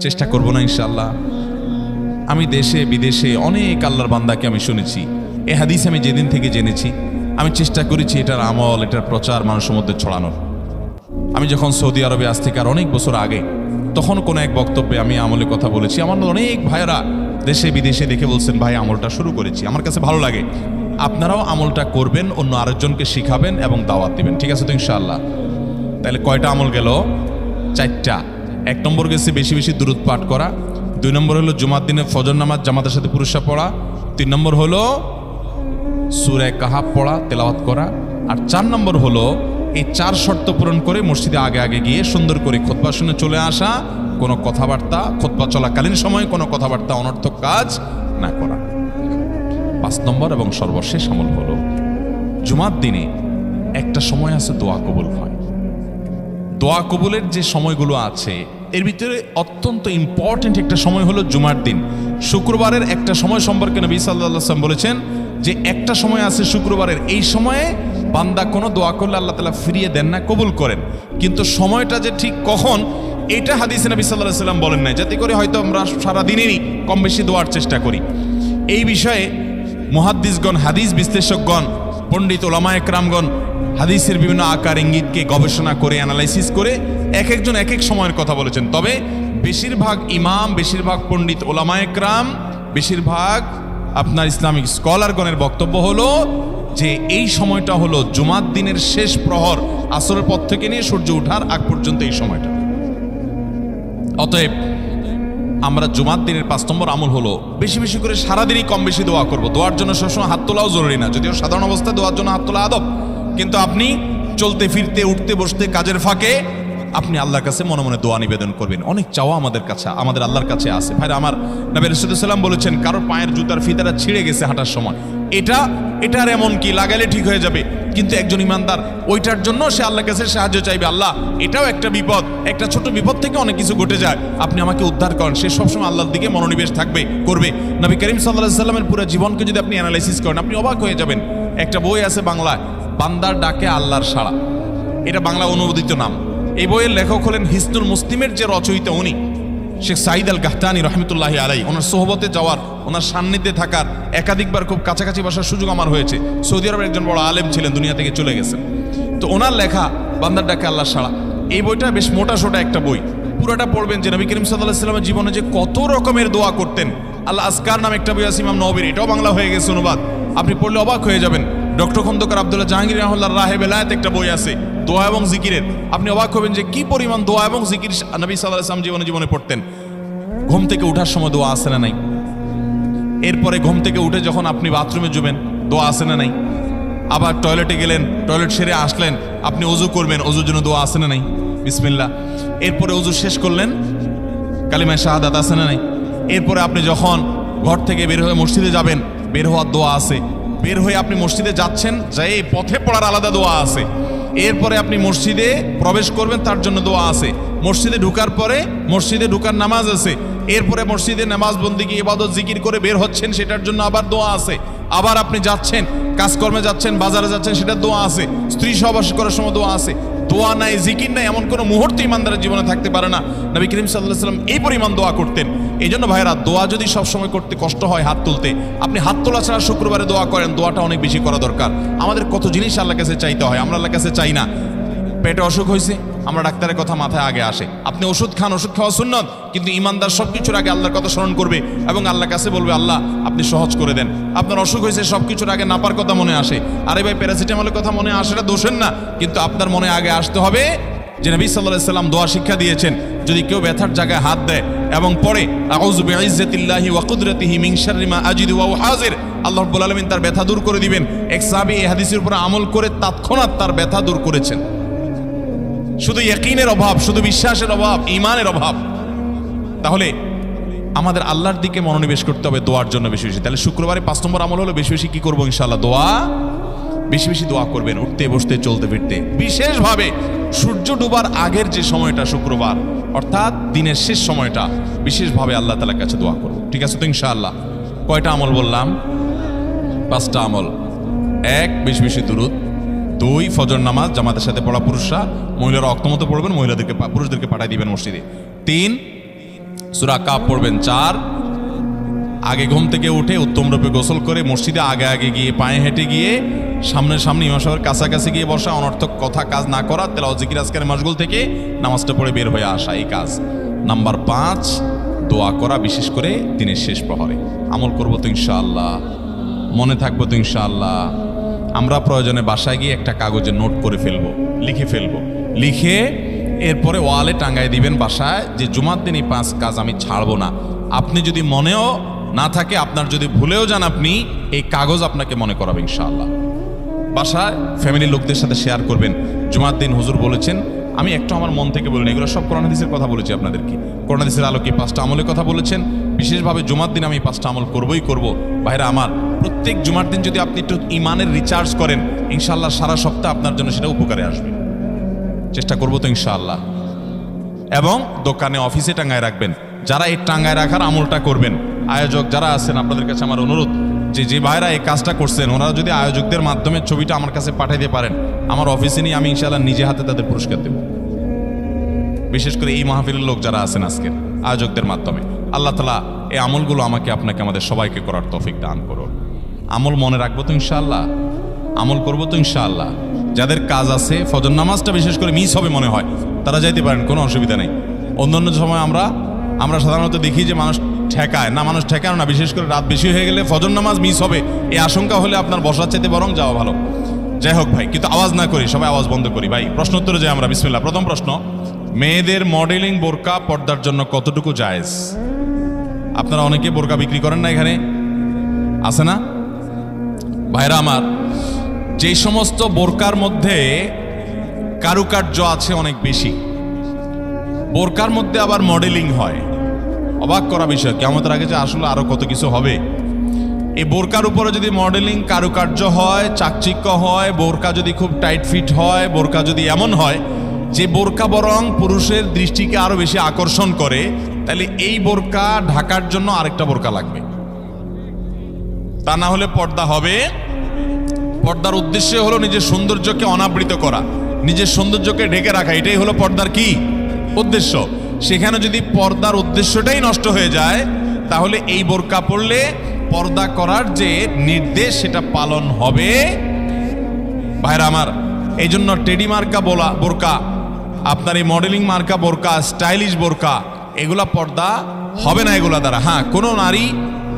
চেষ্টা করব না ইনশাআল্লাহ। আমি দেশে বিদেশে অনেক আল্লাহর বান্দাকে আমি শুনেছি, এই হাদিস আমি যেদিন থেকে জেনেছি আমি চেষ্টা করেছি এটার আমল, এটার প্রচার মানুষের মধ্যে ছড়ানোর। আমি যখন সৌদি আরবে আজ থেকে আর অনেক বছর আগে, তখন কোনো এক বক্তব্যে আমি আমলের কথা বলেছি। আমার অনেক ভাইয়েরা দেশে বিদেশে দেখে বলছেন ভাই আমলটা শুরু করেছি, আমার কাছে ভালো লাগে, আপনারাও আমলটা করবেন, অন্য আরেকজনকে শিখাবেন এবং দাওয়াত দিবেন। ঠিক আছে তো ইনশাআল্লাহ? তাহলে কয়টা আমল গেল? 4টা। 1 নম্বর গেছে বেশি বেশি দুরূদ পাঠ করা, 2 নম্বর হলো জুমার দিনে ফজর নামাজ জামাতের সাথে পুরুষরা পড়া, 3 নম্বর হলো সূরা কাহাফ পড়া, তেলাওয়াত করা, আর 4 নম্বর হলো এই 4 শর্ত পূরণ করে মসজিদে আগে আগে গিয়ে সুন্দর করে খুতবা শুনে চলে আসা, কোনো কথাবার্তা, খুতবা চলাকালীন সময় কোনো কথাবার্তা, অনর্থক কাজ না করা। 5 নম্বর এবং সর্বশেষ আমল হলো জুমার দিনে একটা সময় আছে দোয়া কবুল হয়। দোয়া কবুলের যে সময়গুলো আছে এর ভিতরে অত্যন্ত ইম্পর্টেন্ট একটা সময় হলো জুমার দিন। শুক্রবারের একটা সময় সম্পর্কে নবী সাল্লাল্লাহু আলাইহি ওয়াসাল্লাম বলেছেন যে একটা সময় আছে শুক্রবারের, এই সময়ে বান্দা কোনো দোয়া করলে আল্লাহ তাআলা ফিরিয়ে দেন না, কবুল করেন। কিন্তু সময়টা যে ঠিক কখন এটা হাদিসে নবী সাল্লাল্লাহু আলাইহি ওয়াসাল্লাম বলেন নাই, যাতে করে হয়তো আমরা সারা দিনেরই কম বেশি দোয়ার চেষ্টা করি। এই বিষয়ে মুহাদ্দিসগণ, হাদিস বিশ্লেষকগণ, পণ্ডিত ওলামায়ে কেরামগণ হাদিসের বিভিন্ন আকার ইঙ্গিতকে গবেষণা করে, অ্যানালাইসিস করে এক একজন এক এক সময়ের কথা বলেছেন। তবে বেশিরভাগ ইমাম, বেশিরভাগ পণ্ডিত ওলামায়ে কেরাম, বেশিরভাগ আপনার ইসলামিক স্কলারগণের বক্তব্য হলো যে এই সময়টা হলো জুমার দিনের শেষ প্রহর, আসরের পর থেকে নিয়ে সূর্য ওঠার আগ পর্যন্ত এই সময়টা। অতএব আমরা জুমার দিনের 5 নম্বর আমল হলো বেশি বেশি করে সারাদিনই কম বেশি দোয়া করব। দোয়ার জন্য সবসময় হাত তোলাও জরুরি না, যদিও সাধারণ অবস্থায় দোয়ার জন্য হাত তোলা আদব, কিন্তু আপনি চলতে ফিরতে উঠতে বসতে কাজের ফাঁকে আপনি আল্লাহর কাছে মনে মনে দোয়া নিবেদন করবেন। অনেক চাওয়া আমাদের আল্লাহর কাছে আছে। ভাইরা আমার, নবী রাসূলুল্লাহ সাল্লাল্লাহু আলাইহি ওয়াসাল্লাম বলেছেন কারোর পায়ের জুতার ফিতাটা ছিঁড়ে গেছে হাঁটার সময়, এটার এমন কি লাগালে ঠিক হয়ে যাবে, কিন্তু একজন ইমানদার ওইটার জন্য সে আল্লাহর কাছে সাহায্য চাইবে, আল্লাহ এটাও একটা বিপদ, একটা ছোট বিপদ থেকে অনেক কিছু ঘটে যায়, আপনি আমাকে উদ্ধার করেন। সে সবসময় আল্লাহর দিকে মনোনিবেশ করবে। নবী করিম সাল্লাল্লাহু আলাইহি ওয়াসাল্লামের পুরো জীবনকে যদি আপনি অ্যানালাইসিস করেন আপনি অবাক হয়ে যাবেন। একটা বই আছে বাংলায়, বান্দার ডাকে আল্লাহর সাড়া, এটা বাংলা অনুবাদিত নাম। এই বইয়ের লেখক হলেন হিসনুল মুসলিমের যে রচয়িতা উনি শেখ সাঈদ আল গাহতানি রহমতুল্লাহি আলাই। ওনার সোহবতে যাওয়ার, ওনার সান্নিধ্যে থাকার একাধিকবার খুব কাছাকাছি বসার সুযোগ আমার হয়েছে। সৌদি আরবের একজন বড় আলেম ছিলেন, দুনিয়া থেকে চলে গেছেন। তো ওনার লেখা বান্দার ডাকে আল্লাহর সাড়া, এই বইটা বেশ মোটা সোটা একটা বই। পুরোটা পড়বেন যে নবী করিম সাল্লাল্লাহু আলাইহি ওয়াসাল্লামের জীবনে যে কত রকমের দোয়া করতেন। আল্লাহ আজকার নামে একটা বই আছে ইমাম নববীর, এটাও বাংলা হয়ে গেছে অনুবাদ, আপনি পড়লে অবাক হয়ে যাবেন। ডক্টর খন্দকার আব্দুল্লাহ জাহাঙ্গীর রাহিমাহুল্লাহর রাহে বেলায়েত একটা বই আছে দোয়া এবং জিকিরের, আপনি অবাক হবেন যে কি পরিমাণ দোয়া এবং জিকির নবী সাল্লাল্লাহু আলাইহি ওয়াসাল্লাম জীবনে পড়তেন। ঘুম থেকে ওঠার সময় দোয়া আছে না নাই? এরপরে ঘুম থেকে উঠে যখন আপনি বাথরুমে যাবেন দোয়া আছে না নাই? আবার টয়লেটে গেলেন, টয়লেট সেরে আসলেন, আপনি ওযু করবেন, ওযুর জন্য দোয়া আছে না নাই? বিসমিল্লাহ। এরপরে ওযু শেষ করলেন, কালিমা শাহাদাত আছে না নাই? এরপরে আপনি যখন ঘর থেকে বের হয়ে মসজিদে যাবেন, বের হওয়ার দোয়া আছে। বের হয়ে আপনি মসজিদে যাচ্ছেন, যাই পথে পড়ার আলাদা দোয়া আছে। এরপরে আপনি মসজিদে প্রবেশ করবেন, তার জন্য দোয়া আছে। মসজিদে ঢুকার পরে মসজিদে ঢুকার নামাজ আছে। এরপরে মসজিদে নামাজ বন্দিগি ইবাদত জিকির করে বের হচ্ছেন, সেটার জন্য আবার দোয়া আছে। আবার আপনি যাচ্ছেন, কাজকর্মে যাচ্ছেন, বাজারে যাচ্ছেন, সেটার দোয়া আছে। স্ত্রী সহবাস করার সময় দোয়া আছে। দোয়া নাই, জিকির নাই, এমন কোনো মুহূর্তে ইমানদারের জীবনে থাকতে পারে না। নবী করিম সাল্লাল্লাহু আলাইহি ওয়াসাল্লাম এই পরিমাণ দোয়া করতেন। এই জন্য ভাইরা, দোয়া যদি সবসময় করতে কষ্ট হয় হাত তুলতে, আপনি হাত তোলা ছাড়া শুক্রবারে দোয়া করেন, দোয়াটা অনেক বেশি করা দরকার। আমাদের কত জিনিস আল্লাহর কাছে চাইতে হয়, আমরা আল্লাহর কাছে চাই না। পেটে অসুখ হয়েছে, আমরা ডাক্তারের কথা মাথায় আগে আসে। আপনি ওষুধ খান, ওষুধ খাওয়া সুন্নত, কিন্তু ইমানদার সবকিছুর আগে আল্লাহর কথা স্মরণ করবে এবং আল্লাহর কাছে বলবে আল্লাহ আপনি সহজ করে দেন। আপনার অসুখ হয়েছে, সবকিছুর আগে নাপার কথা মনে আসে, আরে ভাই প্যারাসিটামলের কথা মনে আসে, এটা দোষের না, কিন্তু আপনার মনে আগে আসতে হবে যে নবী সাল্লাল্লাহু আলাইহি ওয়াসাল্লাম দোয়া শিক্ষা দিয়েছেন, যদি কেউ ব্যথার জায়গায় হাত দেয় এবং পড়ে আউযু বিইজ্জাতিল্লাহি ওয়া কুদরাতিহি মিন শাররি মা আজিদু ওয়া হাজির, আল্লাহ রাব্বুল আলামিন তার ব্যথা দূর করে দিবেন। এক সাহাবী এই হাদিসের উপর আমল করে তৎক্ষণাৎ তার ব্যথা দূর করেছেন। শুধু ইয়াকিনের অভাব, শুধু বিশ্বাসের অভাব, ঈমানের অভাব। তাহলে আমাদের আল্লাহর দিকে মনোনিবেশ করতে হবে দোয়ার জন্য বেশি বেশি। তাহলে শুক্রবারে 5 নম্বর আমল হলো বেশি বেশি কি করবো? ইনশাআল্লাহ দোয়া, বেশি বেশি দোয়া করবেন, উঠতে বসতে চলতে ফিরতে। বিশেষভাবে সূর্য ডুবার আগের যে সময়টা শুক্রবার, অর্থাৎ দিনের শেষ সময়টা, বিশেষভাবে আল্লাহ তাআলার কাছে দোয়া করব। ঠিক আছে তো ইনশাআল্লাহ? কয়টা আমল বললাম? 5টা আমল। 1, বেশি বেশি দুরূদ। 2, ফজর নামাজ জামাতের সাথে পড়া পুরুষরা, মহিলারা অক্তমতো পড়বেন, পুরুষদেরকে পাঠিয়ে দিবেন মসজিদে। 3, সূরা কাফ পড়বেন। 4, আগে ঘুম থেকে উঠে উত্তম রূপে গোসল করে মসজিদে আগে আগে গিয়ে পায়ে হেঁটে গিয়ে সামনে ইমাম সাহেবের কাছাকাছি গিয়ে বসা, অনর্থক কথা কাজ না করা, তেলাওয়াত জিকির আজকারের মাশগুল থেকে নামাজটা পড়ে বের হয়ে আসা, এই কাজ। নাম্বার 5, দোয়া করা, বিশেষ করে দিনের শেষ প্রহরে। আমল করবো তো ইনশাআল্লাহ? মনে থাকবো তো ইনশাআল্লাহ? আমরা প্রয়োজনে বাসায় গিয়ে একটা কাগজে নোট করে ফেলবো, লিখে ফেলবো, লিখে এরপরে ওয়ালে টাঙ্গায় দিবেন বাসায় যে জুমার দিন এই 5 কাজ আমি ছাড়বো না। আপনি যদি মনেও না থাকে, আপনার যদি ভুলেও যান, আপনি এই কাগজ আপনাকে মনে করাবে ইনশাআল্লাহ। বাসায় ফ্যামিলির লোকদের সাথে শেয়ার করবেন, জুমার দিন হুজুর বলেছেন, আমি একটু আমার মন থেকে বলিনি, এগুলো সব কোরআন হাদিসের কথা বলেছি আপনাদেরকে। কোরআন হাদিসের আলোকে 5টা আমলের কথা বলেছেন, বিশেষভাবে জুমার দিন আমি 5টা আমল করবই করব। ভাইরা আমার, প্রত্যেক জুমার দিন যদি আপনি একটু ইমানের রিচার্জ করেন, ইনশাআল্লাহ সারা সপ্তাহ আপনার জন্য সেটা উপকারে আসবে। চেষ্টা করবো তো ইনশাআল্লাহ। এবং দোকানে অফিসে টাঙ্গায় রাখবেন। যারা এই টাঙ্গায় রাখার আমলটা করবেন, আয়োজক যারা আছেন, আপনাদের কাছে আমার অনুরোধ যে ভাইরা এই কাজটা করছেন, ওনারা যদি আয়োজকদের মাধ্যমে ছবিটা আমার কাছে পাঠিয়ে দিতে পারেন, আমার অফিসে নিয়ে আমি ইনশাআল্লাহ নিজে হাতে তাদের পুরস্কার দেব। বিশেষ করে এই মাহফিলের লোক যারা আছেন আজকে, আয়োজকদের মাধ্যমে। আল্লাহ তাআলা এই আমলগুলো আমাকে আপনাকে আমাদের সবাইকে করার তৌফিক দান করুন। আমল মনে রাখবো তো ইনশাআল্লাহ? আমল করবো তো ইনশাআল্লাহ? যাদের কাজ আছে, ফজর নামাজটা বিশেষ করে মিস হবে মনে হয়, তারা যাইতে পারেন, কোনো অসুবিধা নেই। অন্যান্য সময় আমরা সাধারণত দেখি যে মানুষ ঠেকায় না, মানুষ ঠেকানো না, বিশেষ করে রাত বেশি হয়ে গেলে ফজর নামাজ মিস হবে, এই আশঙ্কা হলে আপনার বসার চাইতে বরং যাওয়া ভালো। যাই হোক ভাই, কিন্তু আওয়াজ না করি, সবাই আওয়াজ বন্ধ করি ভাই। প্রশ্ন উত্তরে যাই আমরা। বিসমিল্লাহ। প্রথম প্রশ্ন, মেয়েদের মডেলিং বোরকা পর্দার জন্য কতটুকু জায়েজ? আপনারা অনেকে বোরকা বিক্রি করেন না, এখানে আছে না ভাইরা আমার? যে সমস্ত বোরকার মধ্যে কারুকার্য আছে অনেক বেশি, বোরকার মধ্যে আবার মডেলিং হয়, অবাক করা বিষয়। কিয়ামতের আগে যে আসলে আরো কত কিছু হবে। এই বোরকার উপরে যদি মডেলিং কারুকার্য হয়, চাকচিক্য হয়, বোরকা যদি খুব টাইট ফিট হয়, বোরকা যদি এমন হয় যে বোরকা বরং পুরুষের দৃষ্টিকে আরো বেশি আকর্ষণ করে, তাহলে এই বোরকা ঢাকার জন্য আরেকটা বোরকা লাগবে। তা না হলে পর্দা হবে। পর্দার উদ্দেশ্য হলো নিজের সৌন্দর্যকে অনাবৃত করা, নিজের সৌন্দর্যকে ঢেকে রাখা, এটাই হলো পর্দার কি উদ্দেশ্য। সেখানে যদি পর্দার উদ্দেশ্যটাই নষ্ট হয়ে যায়, তাহলে এই বোরকা পরলে পর্দা করার যে নির্দেশ সেটা পালন হবে। ভাইরা আমার, এই জন্য টেডি মার্কা বোরকা, আপনার এই মডেলিং মার্কা বোরকা, স্টাইলিশ বোরকা, এগুলা পর্দা হবে না এগুলা দ্বারা। হ্যাঁ, কোনো নারী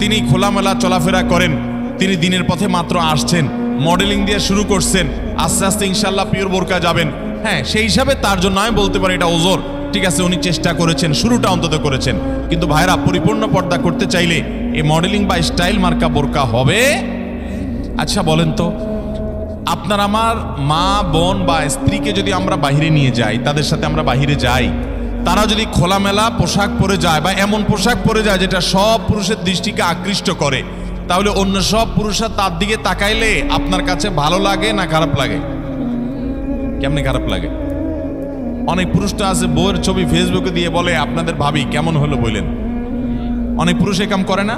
তিনি খোলামেলা চলাফেরা করেন, তিনি দিনের পথে মাত্র আসছেন, মডেলিং দিয়ে শুরু করছেন, আস্তে আস্তে ইনশাল্লাহ পিওর বোরকা যাবেন। হ্যাঁ, সেই হিসাবে তার জন্য আমি বলতে পারি এটা ওজোর, ঠিক আছে, উনি চেষ্টা করেছেন, শুরুটা অন্তত করেছেন। কিন্তু ভাইরা, পরিপূর্ণ পর্দা করতে চাইলে এই মডেলিং বা স্টাইল মার্কা বোরকা হবে। আচ্ছা বলেন তো, আপনার আমার মা বোন বা স্ত্রীকে যদি আমরা বাহিরে নিয়ে যাই, তাদের সাথে আমরা বাহিরে যাই, তারা যদি খোলামেলা পোশাক পরে যায় বা এমন পোশাক পরে যায় যেটা সব পুরুষের দৃষ্টিকে আকৃষ্ট করে, তাহলে অন্য সব পুরুষরা তার দিকে তাকাইলে আপনার কাছে ভালো লাগে না খারাপ লাগে? কেমনে খারাপ লাগে? অনেক পুরুষ তো আছে বউয়ের ছবি ফেসবুকে দিয়ে বলে আপনাদের ভাবি কেমন হলো বললেন। অনেক পুরুষ এ কাম করে না?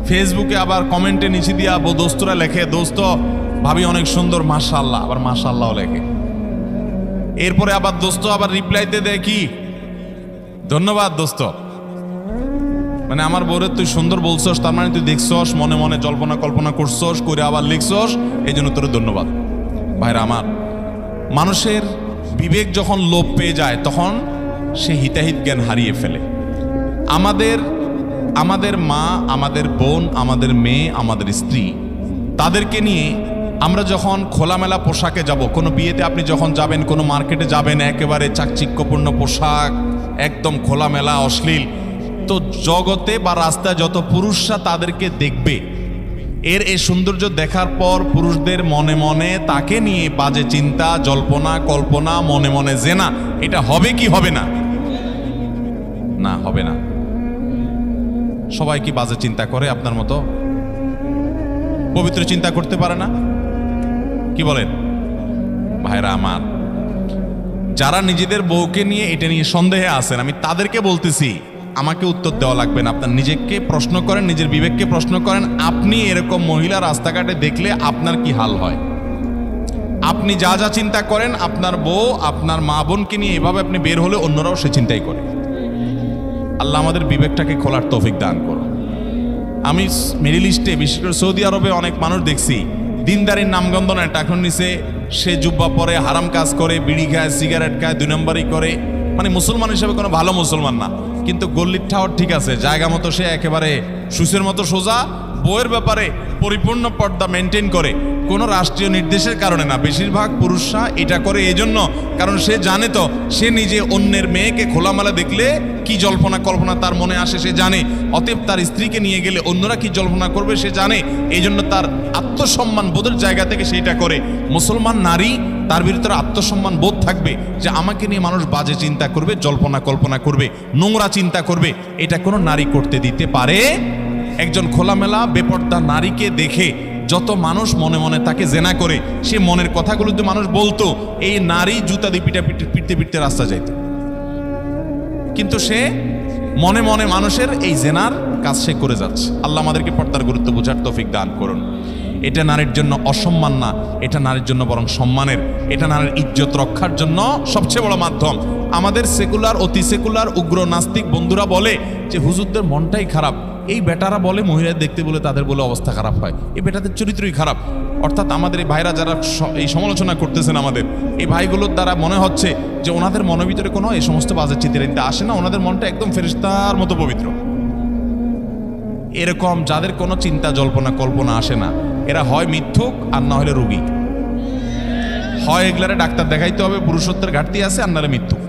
ফেসবুকে আবার কমেন্টে নিচে দিয়া দোস্তরা লেখে, দোস্ত ভাবি অনেক সুন্দর, মাশাআল্লাহ, আবার মাশাআল্লাহ লেখে। এরপরে আবার দোস্ত আবার রিপ্লাইতে দেয় কি, ধন্যবাদ দোস্ত, মানে আমার বউরে তুই সুন্দর বলছস, তার মানে তুই দেখছস, মনে মনে জল্পনা কল্পনা করছস, করে আবার লিখছস, এই জন্য তোর ধন্যবাদ। ভাইরা আমার, মানুষের বিবেক যখন লোপ পেয়ে যায় তখন সে হিতাহিত জ্ঞান হারিয়ে ফেলে। আমাদের মা, আমাদের বোন, আমাদের মেয়ে, আমাদের স্ত্রী, তাদেরকে নিয়ে আমরা যখন খোলামেলা পোশাকে যাব, কোনো বিয়েতে আপনি যখন যাবেন, কোনো মার্কেটে যাবেন, একেবারে চাকচিক্যপূর্ণ পোশাক, একদম খোলামেলা অশ্লীল, তো জগতে বা রাস্তায় যত পুরুষরা তাদেরকে দেখবে, এই সৌন্দর্য দেখার পর পুরুষদের মনে মনে তাকে নিয়ে বাজে চিন্তা, জল্পনা কল্পনা, মনে মনে জেনা, এটা হবে কি হবে না? না, হবে না। সবাই কি বাজে চিন্তা করে আপনার মতো? পবিত্র চিন্তা করতে পারে না? কি বলেন ভাইরা আমার? যারা নিজেদের বউকে নিয়ে এটা নিয়ে সন্দেহে আছেন, আমি তাদেরকে বলতেছি, আমাকে উত্তর দেওয়া লাগবে না, আপনার নিজেকে প্রশ্ন করেন, নিজের বিবেককে প্রশ্ন করেন। আপনি এরকম মহিলা রাস্তাঘাটে দেখলে আপনার কি হাল হয়? আপনি যা যা চিন্তা করেন, আপনার বউ, আপনার মা বোনকে নিয়ে এভাবে আপনি বের হলে অন্যরাও সে চিন্তাই করে। আল্লাহ আমাদের বিবেকটাকে খোলার তৌফিক দান করুন। আমি মিডল ইস্টে, বিশেষ করে সৌদি আরবে অনেক মানুষ দেখছি, দিনদারির নামগন্ধ নেয়, টাকা নিচে সে জুব্বা পরে, হারাম কাজ করে, বিড়ি খায়, সিগারেট খায়, 2 নম্বরই করে, মানে মুসলমান হিসেবে কোনো ভালো মুসলমান না। কিন্তু গল্লির ঠাওয়ার ঠিক আছে, জায়গা মতো সে একেবারে সুসের মতো সোজা, বইয়ের ব্যাপারে পরিপূর্ণ পর্দা মেনটেন করে, কোনো রাষ্ট্রীয় নির্দেশের কারণে না। বেশিরভাগ পুরুষরা এটা করে এই জন্য, কারণ সে জানে তো সে নিজে অন্যের মেয়েকে খোলামেলা দেখলে কি জল্পনা কল্পনা তার মনে আসে সে জানে, অতএব তার স্ত্রীকে নিয়ে গেলে অন্যরা কি জল্পনা করবে সে জানে, এই জন্য তার আত্মসম্মান বোধের জায়গা থেকে সেইটা করে। মুসলমান নারী, তার ভিতরে আত্মসম্মান বোধ থাকবে যে আমাকে নিয়ে মানুষ বাজে চিন্তা করবে, জল্পনা কল্পনা করবে, নোংরা চিন্তা করবে, এটা কোনো নারী করতে দিতে পারে? একজন খোলামেলা বেপর্দা নারীকে দেখে যত মানুষ মনে মনে তাকে জেনা করে, সে মনের কথাগুলো যদি মানুষ বলতো, এই নারী জুতা দিয়ে পিটতে পিটতে রাস্তা যাইত। কিন্তু সে মনে মনে মানুষের এই জেনার কাজ সে করে যাচ্ছে। আল্লাহ আমাদেরকে পর্দার গুরুত্ব বোঝার তৌফিক দান করুন। এটা নারীর জন্য অসম্মান না, এটা নারীর জন্য বরং সম্মানের, এটা নারীর ইজ্জত রক্ষার জন্য সবচেয়ে বড় মাধ্যম। আমাদের সেকুলার, অতি সেকুলার, উগ্র নাস্তিক বন্ধুরা বলে যে হুজুরদের মনটাই খারাপ, এই বেটারা বলে মহিলা দেখতে বলে তাদের বলে অবস্থা খারাপ হয়, এই বেটাদের চরিত্রই খারাপ। অর্থাৎ আমাদের এই ভাইরা যারা এই সমালোচনা করতেছেন, আমাদের এই ভাইগুলোর দ্বারা মনে হচ্ছে যে ওনাদের মনের ভিতরে কোনো এই সমস্ত বাজে চিন্তা আসে না, ওনাদের মনটা একদম ফেরেশতার মতো পবিত্র। এরকম যাদের কোনো চিন্তা জল্পনা কল্পনা আসে না, এরা হয় মিথ্যুক আর না হলে রোগী। হয় এগুলারে ডাক্তার দেখাইতে হবে, পুরুষত্বের ঘাটতি আছে, আর নাহলে মিথ্যুক।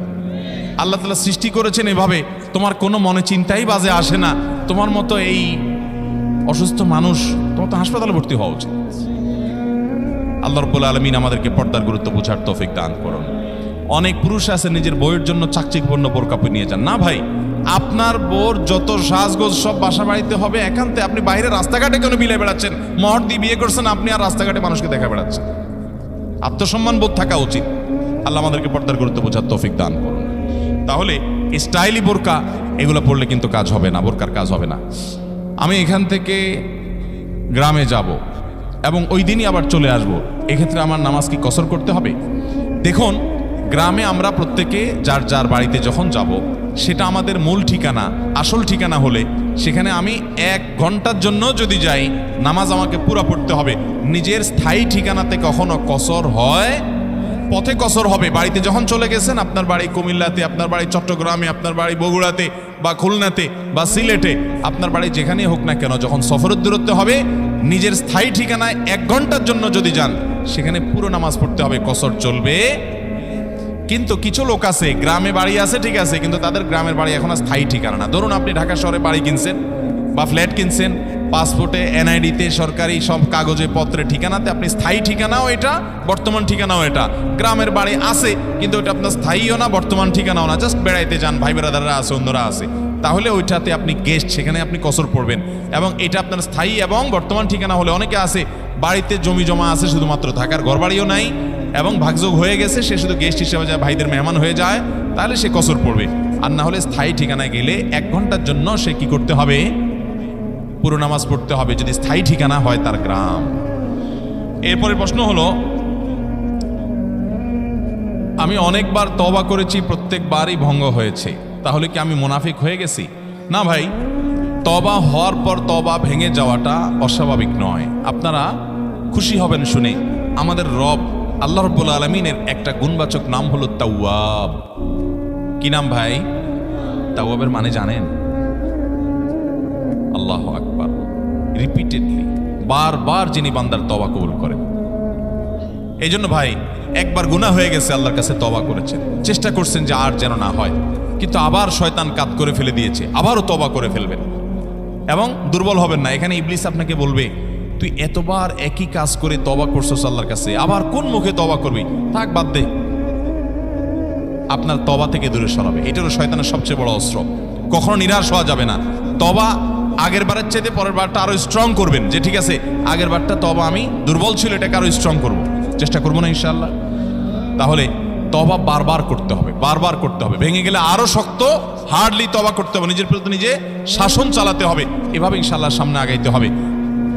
আল্লাহ তাআলা সৃষ্টি করেছেন এভাবে, তোমার কোনো মনে চিন্তাই বাজে আসে না, তোমার মতো এই অসুস্থ মানুষ, তোমার তো হাসপাতালে ভর্তি হওয়া উচিত। আল্লাহ রাব্বুল আলামিন আমাদেরকে পর্দার গুরুত্ব বোঝার তৌফিক দান করুন। অনেক পুরুষ আছে নিজের বউয়ের জন্য চাকচিক্যপূর্ণ বোরকা পরে নিয়ে যান। না ভাই, আপনার বউর যত সাজগোজ সব বাসা বাড়িতে হবে একান্তে। আপনি বাইরে রাস্তাঘাটে কেন বিলে বেড়াচ্ছেন? মহর দিয়ে বিয়ে করছেন আপনি, আর রাস্তাঘাটে মানুষকে দেখা বেড়াচ্ছেন। আত্মসম্মান বোধ থাকা উচিত। আল্লাহ আমাদেরকে পর্দার গুরুত্ব বোঝার তৌফিক দান করুন। তাহলে স্টাইলি বোরকা এগুলো পড়লে কিন্তু কাজ হবে না, বোরকার কাজ হবে না। আমি এখান থেকে গ্রামে যাব এবং ওই দিনই আবার চলে আসব, এক্ষেত্রে আমার নামাজ কি কসর করতে হবে? দেখুন, গ্রামে আমরা প্রত্যেকে যার যার বাড়িতে যখন যাব, সেটা আমাদের মূল ঠিকানা, আসল ঠিকানা হলে সেখানে আমি 1 ঘন্টার জন্য যদি যাই, নামাজ আমাকে পুরো পড়তে হবে। নিজের স্থায়ী ঠিকানাতে কখনো কসর হয়? পথে কসর হবে। বাড়িতে যখন চলে গেছেন, আপনার বাড়ি কুমিল্লাতে, আপনার বাড়ি চট্টগ্রামে, আপনার বাড়ি বগুড়াতে বা খুলনাতে বা সিলেটে, আপনার বাড়ি যেখানেই হোক না কেন, যখন সফরের দূরত্ব হবে, নিজের স্থায়ী ঠিকানায় 1 ঘন্টার জন্য যদি যান, সেখানে পুরো নামাজ পড়তে হবে, কসর চলবে। কিন্তু কিছু লোক আছে গ্রামে বাড়ি আছে, ঠিক আছে, কিন্তু তাদের গ্রামের বাড়ি এখন আর স্থায়ী ঠিকানা না। ধরুন আপনি ঢাকা শহরে বাড়ি কিনছেন বা ফ্ল্যাট কিনছেন, পাসপোর্টে, এনআইডিতে, সরকারি সব কাগজে পত্রে ঠিকানাতে আপনি স্থায়ী ঠিকানাও এটা, বর্তমান ঠিকানাও এটা। গ্রামের বাড়ি আছে কিন্তু ওইটা আপনার স্থায়ীও না, বর্তমান ঠিকানাও না, জাস্ট বেড়াইতে যান, ভাই বেড়াদাররা আছে, অন্যরা আছে, তাহলে ওইটাতে আপনি গেস্ট, সেখানে আপনি কসর পড়বেন। এবং এটা আপনার স্থায়ী এবং বর্তমান ঠিকানা হলে, অনেকে আছে বাড়িতে জমি জমা আছে, শুধুমাত্র থাকার ঘরবাড়িও নাই এবং ভাগযোগ হয়ে গেছে, সে শুধু গেস্ট হিসেবে যায়, ভাইদের মেহমান হয়ে যায়, তাহলে সে কসর পড়বে। আর না হলে স্থায়ী ঠিকানায় গেলে 1 ঘন্টার জন্য সে কি করতে হবে? পুরো নামাজ পড়তে হবে, যদি স্থায়ী ঠিকানা হয় তার গ্রাম। এরপরে প্রশ্ন হলো, আমি অনেকবার তওবা করেছি, প্রত্যেকবারই ভঙ্গ হয়েছে, তাহলে কি আমি মুনাফিক হয়ে গেছি? না ভাই, তওবা হওয়ার পর তওবা ভেঙে যাওয়াটা অস্বাভাবিক নয়। আপনারা খুশি হবেন শুনে, আমাদের রব আল্লাহ রাব্বুল আলামিনের একটা গুণবাচক নাম হলো তাওয়াব। কি নাম ভাই? তাওয়াবের মানে জানেন? আল্লাহু আকবার। রিপিটেডলি, বারবার যিনি বান্দার তওবা কবুল করেন। এই জন্য ভাই, একবার গুনাহ হয়ে গেছে, আল্লাহর কাছে তওবা করেছেন, চেষ্টা করছেন যে আর যেন না হয়, কিন্তু আবার শয়তান কাত করে ফেলে দিয়েছে, আবারও তওবা করে ফেলবেন এবং দুর্বল হবেন না। এখানে ইবলিস আপনাকে বলবে, তুই এতবার একই কাজ করে তওবা করছস আল্লাহর কাছে, আবার কোন মুখে তওবা করবি? থাক, বাদ দে। আপনার তওবা থেকে দূরে সরাবে। এটারও শয়তানের সবচেয়ে বড় অস্ত্র। কখনো নিরাশ হওয়া যাবে না। তওবা আগের বারের চাইতে পরের বারটা আরো স্ট্রং করবেন, যে ঠিক আছে আগের বারটা তওবা আমি দুর্বল ছিল, এটাকে আরো স্ট্রং করব, চেষ্টা করবো না ইনশাআল্লাহ। তাহলে তওবা বারবার করতে হবে, বারবার করতে হবে। ভেঙে গেলে আরো শক্ত, হার্ডলি তওবা করতে হবে, নিজের প্রতি নিজে শাসন চালাতে হবে। এভাবে ইনশাআল্লাহ সামনে আগাইতে হবে।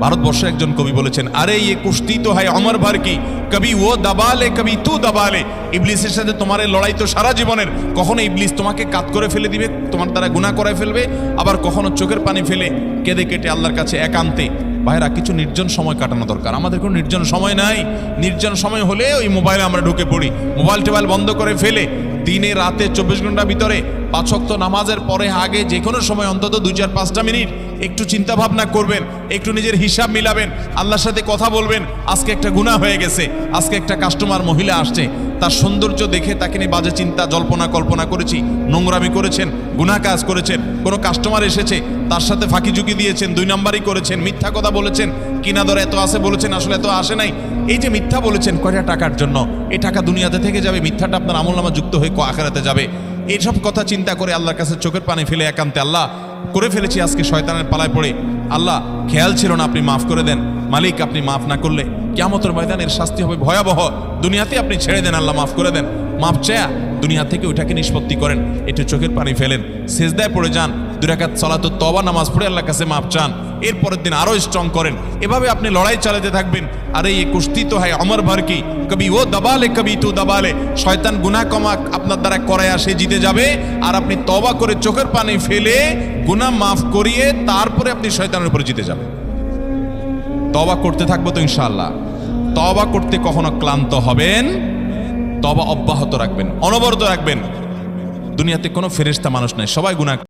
ভারতবর্ষের একজন কবি বলেছেন, আরে ইয়ে কুস্তি তো হয় অমর ভর কি, কবি ও দাবালে কবি তু দাবালে। ইবলিসের সাথে তোমার এই লড়াই তো সারা জীবনের। কখনো ইবলিস তোমাকে কাত করে ফেলে দিবে, তোমার দ্বারা গুনাহ করায় ফেলবে, আবার কখনো চোখের পানি ফেলে কেঁদে কেটে আল্লাহর কাছে একান্তে। ভাইরা, কিছু নির্জন সময় কাটানো দরকার। আমাদের কোনো নির্জন সময় নাই। নির্জন সময় হলে ওই মোবাইলে আমরা ঢুকে পড়ি, মোবাইল টোবাইল বন্ধ করে ফেলে দিনে রাতে 24 ঘন্টার ভিতরে 5 ওয়াক্ত নামাজের পরে আগে যে কোনো সময় অন্তত 2-4-5টা মিনিট একটু চিন্তা ভাবনা করবেন, একটু নিজের হিসাব মিলাবেন, আল্লাহর সাথে কথা বলবেন। আজকে একটা গুনাহ হয়ে গেছে, আজকে একটা কাস্টমার মহিলা আসছে, তার সৌন্দর্য দেখে তাকে নিয়ে বাজে চিন্তা জল্পনা কল্পনা করেছি, নোংরামি করেছেন, গুনাহ কাজ করেছেন। কোনো কাস্টমার এসেছে, তার সাথে ফাঁকি ঝুঁকি দিয়েছেন, 2 নাম্বারই করেছেন, মিথ্যা কথা বলেছেন, কিনা দর এত আছে বলেছেন, আসলে এত আসে নাই। এই যে মিথ্যা বলেছেন কয়টা টাকার জন্য, এই টাকা দুনিয়াতে থেকে যাবে, মিথ্যাটা আপনার আমলনামা যুক্ত হয়ে আখিরাতে যাবে। এইসব কথা চিন্তা করে আল্লাহর কাছে চোখের পানি ফেলে একান্তে, আল্লাহ করে ফেলেছি আজকে শয়তানের পালায় পড়ে, আল্লাহ খেয়াল ছিল না, আপনি মাফ করে দেন। মালিক, আপনি মাফ না করলে কিয়ামতের ময়দানের শাস্তি হবে ভয়াবহ। দুনিয়াতে আপনি ছেড়ে দেন, আল্লাহ মাফ করে দেন। মাফ চায়া দুনিয়া থেকে ওইটাকে নিষ্পত্তি করেন, একটু চোখের পানি ফেলেন, সিজদায় পড়ে যান, 2 রাকাত সালাতুত তওবা নামাজ পড়ে আল্লাহর কাছে মাফ চান, এরপরের দিন আরো স্ট্রং করেন। এভাবে আপনি লড়াই চালাতে থাকবেন। আরে এই কুস্তি তো হয় অমর ভর কি, কবি ও দাবালে কবি তু দাবালে। শয়তান গুনাহ কমা আপনার দ্বারা করায় সে জিতে যাবে, আর আপনি তওবা করে চোখের পানি ফেলে গুনাহ মাফ করিয়ে তারপরে আপনি শয়তানের উপরে জিতে যাবেন। তওবা করতে থাকবো তো ইনশাআল্লাহ। তওবা করতে কখনো ক্লান্ত হবেন, তওবা অব্যাহত রাখবেন, অনবরত রাখবেন। দুনিয়াতে কোনো ফেরেশতা মানুষ নাই, সবাই গুনাহ